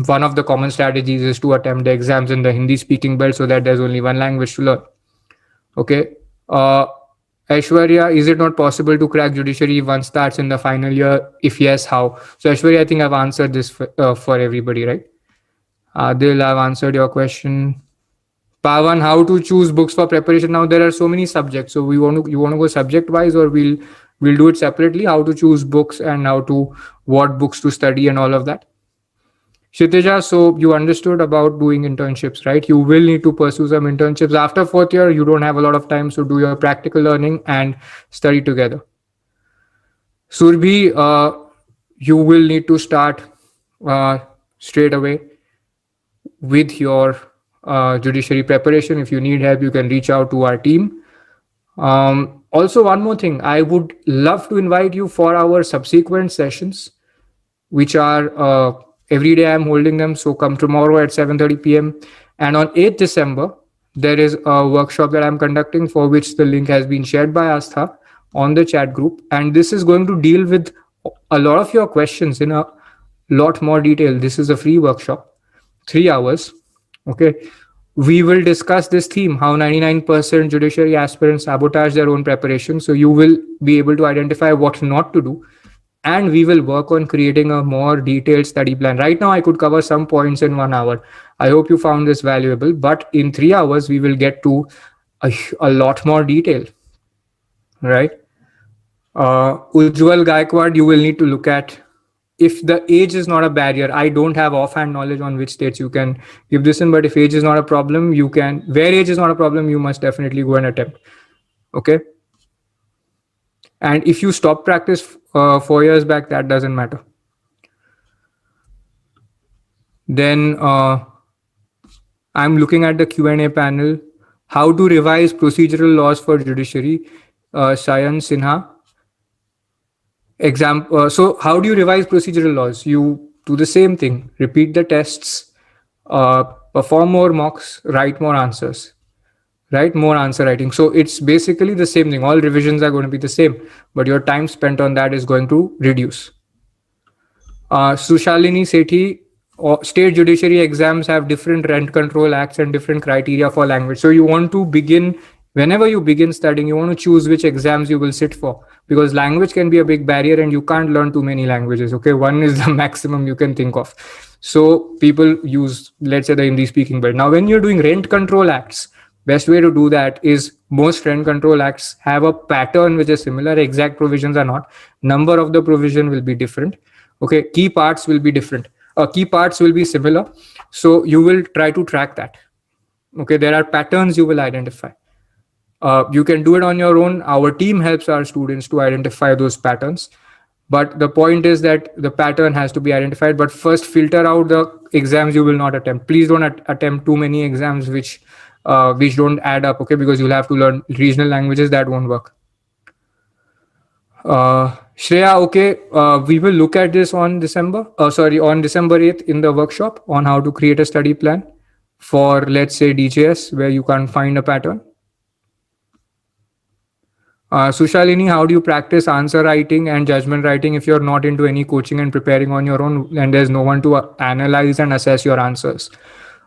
One of the common strategies is to attempt the exams in the Hindi speaking belt so that there's only one language to learn. Okay. Aishwarya, is it not possible to crack judiciary once starts in the final year? If yes, how? So Aishwarya, I think I've answered this for everybody, right? Adil, I've answered your question. Pavan, how to choose books for preparation? Now there are so many subjects, so you want to go subject wise, or we'll do it separately. How to choose books and what books to study and all of that. Kshitija, so you understood about doing internships, right? You will need to pursue some internships after fourth year. You don't have a lot of time, so do your practical learning and study together. Surbhi, you will need to start straight away with your judiciary preparation. If you need help, you can reach out to our team. Also, one more thing, I would love to invite you for our subsequent sessions, which are every day I'm holding them. So come tomorrow at 7:30 p.m. And on 8th December, there is a workshop that I'm conducting for which the link has been shared by Astha on the chat group. And this is going to deal with a lot of your questions in a lot more detail. This is a free workshop, 3 hours. Okay. We will discuss this theme, how 99% judiciary aspirants sabotage their own preparation. So you will be able to identify what not to do. And we will work on creating a more detailed study plan. Right now, I could cover some points in 1 hour. I hope you found this valuable, but in 3 hours, we will get to a lot more detail, right? Ujjwal Gaikwad, you will need to look at if the age is not a barrier. I don't have offhand knowledge on which states you can give this in, but if age is not a problem, where age is not a problem, you must definitely go and attempt. Okay. And if you stop practice 4 years back, that doesn't matter. Then I'm looking at the Q&A panel. How to revise procedural laws for judiciary? Sayan Sinha. So how do you revise procedural laws? You do the same thing, repeat the tests, perform more mocks, write more answers, right? More answer writing. So it's basically the same thing. All revisions are going to be the same, but your time spent on that is going to reduce. Sushalini Sethi, state judiciary exams have different rent control acts and different criteria for language. So you want to begin, whenever you begin studying, you want to choose which exams you will sit for, because language can be a big barrier and you can't learn too many languages. Okay, one is the maximum you can think of. So people use, let's say, the Hindi speaking belt. Now, when you're doing rent control acts, best way to do that is most rent control acts have a pattern which is similar. Exact provisions are not. Number of the provision will be different. Okay, key parts will be different. Key parts will be similar. So you will try to track that. Okay, there are patterns you will identify. You can do it on your own. Our team helps our students to identify those patterns. But the point is that the pattern has to be identified. But first, filter out the exams you will not attempt. Please don't attempt too many exams which don't add up. Okay, because you'll have to learn regional languages. That won't work. Shreya, okay, we will look at this on December 8th in the workshop on how to create a study plan for, let's say, DJS, where you can't find a pattern. Sushalini, how do you practice answer writing and judgment writing if you're not into any coaching and preparing on your own and there's no one to analyze and assess your answers?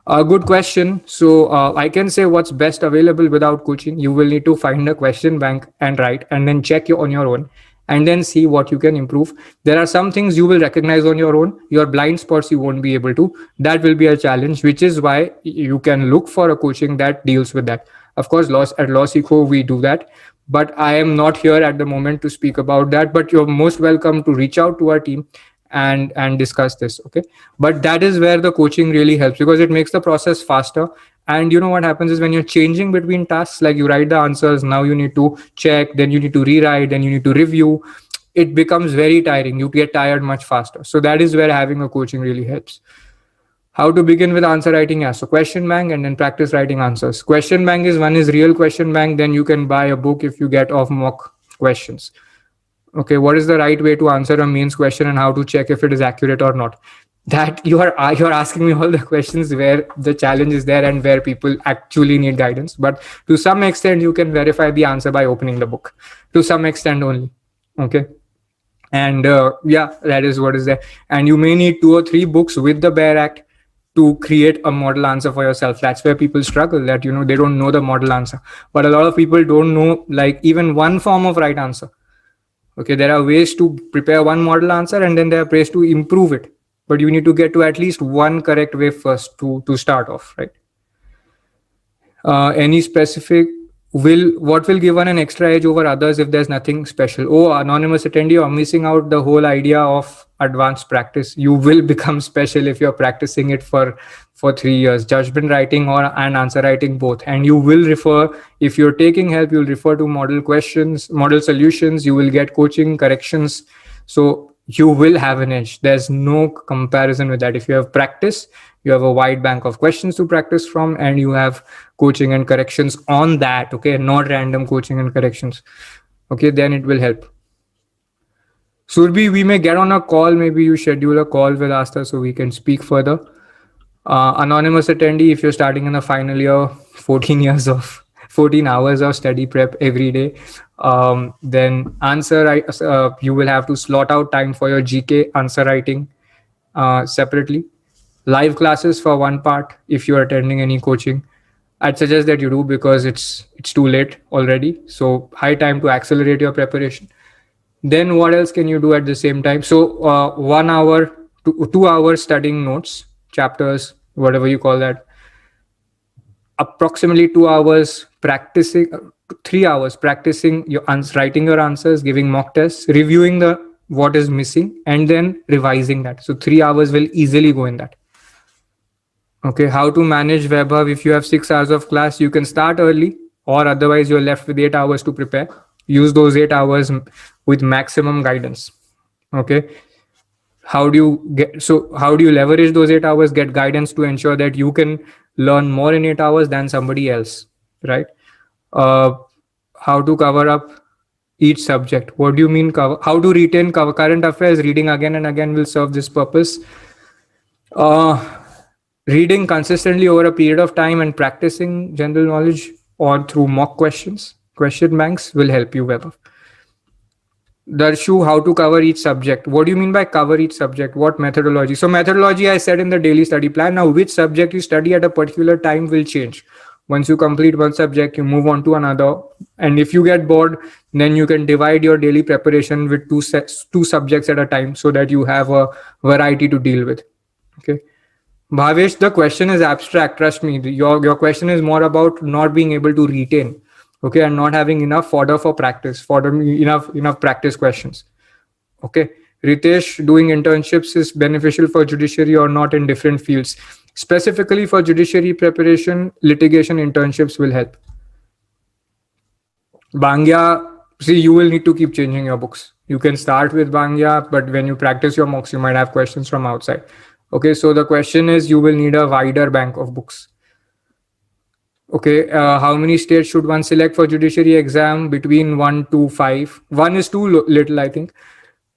Good question. So I can say what's best available without coaching. You will need to find a question bank and write, and then check on your own, and then see what you can improve. There are some things you will recognize on your own. Your blind spots you won't be able to. That will be a challenge, which is why you can look for a coaching that deals with that. Of course, at Law Seekho, we do that. but I am not here at the moment to speak about that. But you're most welcome to reach out to our team and discuss this. Okay, but that is where the coaching really helps, because it makes the process faster. And you know what happens is, when you're changing between tasks, like you write the answers, now you need to check, then you need to rewrite, then you need to review, it becomes very tiring. You get tired much faster. So that is where having a coaching really helps. How to begin with answer writing? Yeah, so question bank and then practice writing answers. Question bank is, one is real question bank, then you can buy a book if you get off mock questions. Okay, what is the right way to answer a mains question and how to check if it is accurate or not? That you're asking me all the questions where the challenge is there and where people actually need guidance. But to some extent, you can verify the answer by opening the book. To some extent only. Okay. And yeah, that is what is there. And you may need 2 or 3 books with the Bear Act to create a model answer for yourself. That's where people struggle, that they don't know the model answer. But a lot of people don't know like even one form of right answer. Okay, there are ways to prepare one model answer, and then there are ways to improve it. But you need to get to at least one correct way first to start off, right? Any specific what will give one an extra edge over others if there's nothing special? Oh, anonymous attendee, you're missing out the whole idea of advanced practice. You will become special if you're practicing it for 3 years, judgment writing and answer writing both. And you will refer, if you're taking help, you'll refer to model questions, model solutions, you will get coaching, corrections. So you will have an edge. There's no comparison with that. If you have practice, you have a wide bank of questions to practice from, and you have coaching and corrections on that. Okay, not random coaching and corrections. Okay, then it will help. Surbhi, we may get on a call. Maybe you schedule a call with Asta so we can speak further. Anonymous attendee, if you're starting in the final year, 14 hours of study prep every day, then you will have to slot out time for your GK answer writing separately. Live classes for one part. If you're attending any coaching, I'd suggest that you do, because it's too late already. So high time to accelerate your preparation. Then what else can you do at the same time? So 1 hour to 2 hours studying notes, chapters, whatever you call that. Approximately 2 hours practicing, 3 hours practicing writing your answers, giving mock tests, reviewing what is missing, and then revising that. So 3 hours will easily go in that. Okay, how to manage Vaibhav? If you have 6 hours of class, you can start early, or otherwise you're left with 8 hours to prepare. Use those 8 hours with maximum guidance. Okay, how do you leverage those 8 hours? Get guidance to ensure that you can learn more in 8 hours than somebody else, right? How to cover up each subject? What do you mean cover? How to retain current affairs? Reading again and again will serve this purpose. Reading consistently over a period of time and practicing general knowledge or through mock questions, question banks will help you, Vaibhav. Darshu, how to cover each subject? What do you mean by cover each subject? What methodology? So methodology, I said in the daily study plan. Now, which subject you study at a particular time will change. Once you complete one subject, you move on to another. And if you get bored, then you can divide your daily preparation with two subjects at a time, so that you have a variety to deal with. Okay. Bhavesh, the question is abstract. Trust me, your question is more about not being able to retain, okay, and not having enough fodder for practice, enough practice questions. Okay, Ritesh, doing internships is beneficial for judiciary or not in different fields. Specifically for judiciary preparation, litigation internships will help. Bangya, see, you will need to keep changing your books. You can start with Bangya, but when you practice your mocks, you might have questions from outside. Okay, so the question is, you will need a wider bank of books. Okay, how many states should one select for judiciary exam? Between 1 to 5. 1 is too little, I think.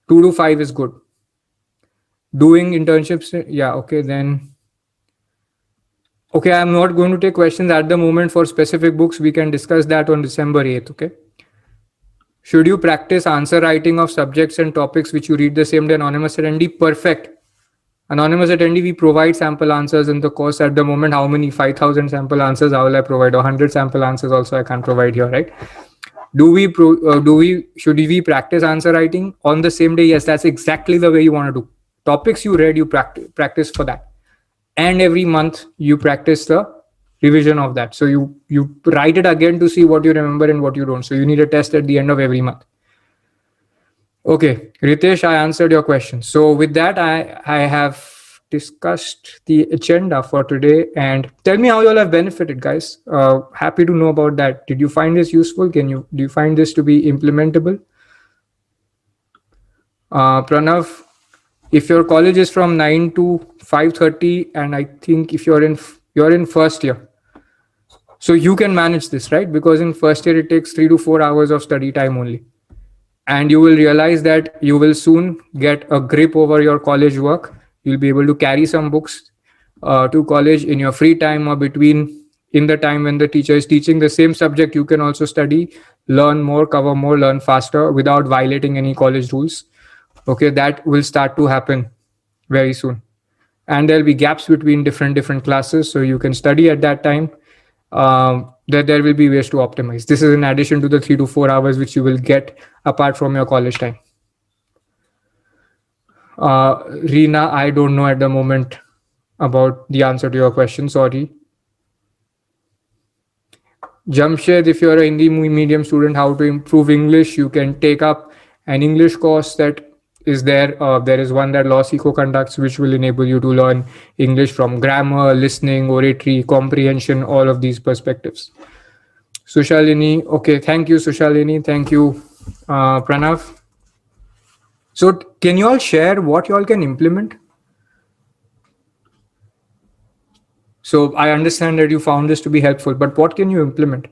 2 to 5 is good. Doing internships, yeah, okay, then. Okay, I'm not going to take questions at the moment for specific books. We can discuss that on December 8th, okay? Should you practice answer writing of subjects and topics which you read the same day? Anonymous attendee, perfect. Anonymous attendee, we provide sample answers in the course at the moment. How many? 5,000 sample answers. How will I provide? 100 sample answers also I can't provide here, right? Should we practice answer writing on the same day? Yes, that's exactly the way you want to do. Topics you read, you practice for that. And every month you practice the revision of that. So you write it again to see what you remember and what you don't. So you need a test at the end of every month. Okay, Ritesh, I answered your question. So with that, I have discussed the agenda for today. And tell me how you all have benefited, guys. Happy to know about that. Did you find this useful? Do you find this to be implementable? Pranav, if your college is from 9 to 5:30, and I think if you're in first year, so you can manage this, right? Because in first year it takes 3 to 4 hours of study time only, and you will realize that you will soon get a grip over your college work. You'll be able to carry some books to college in your free time, or between in the time when the teacher is teaching the same subject. You can also study, learn more, cover more, learn faster without violating any college rules. Okay, that will start to happen very soon, and there'll be gaps between different classes, so you can study at that time. There will be ways to optimize. This is in addition to the 3 to 4 hours which you will get apart from your college time. Reena, I don't know at the moment about the answer to your question. Sorry. Jamshed, if you're a Hindi medium student, how to improve English, you can take up an English course that is there. There is one that LawSeco conducts, which will enable you to learn English from grammar, listening, oratory, comprehension, all of these perspectives. Sushalini, okay, thank you, Sushalini. Thank you, Pranav. So, can you all share what you all can implement? So, I understand that you found this to be helpful, but what can you implement?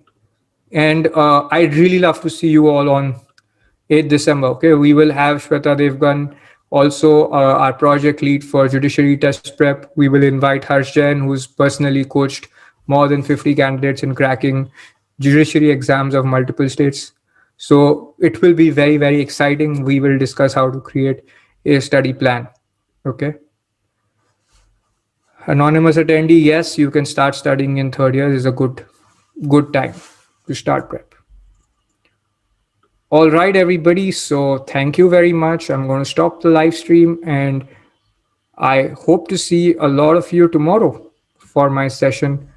And I'd really love to see you all on 8th December. Okay, we will have Shweta Devgan, also our project lead for judiciary test prep. We will invite Harsh Jain, who's personally coached more than 50 candidates in cracking judiciary exams of multiple states. So it will be very, very exciting. We will discuss how to create a study plan. Okay. Anonymous attendee, yes, you can start studying in third year. Is a good time to start prep. All right, everybody. So thank you very much. I'm going to stop the live stream, and I hope to see a lot of you tomorrow for my session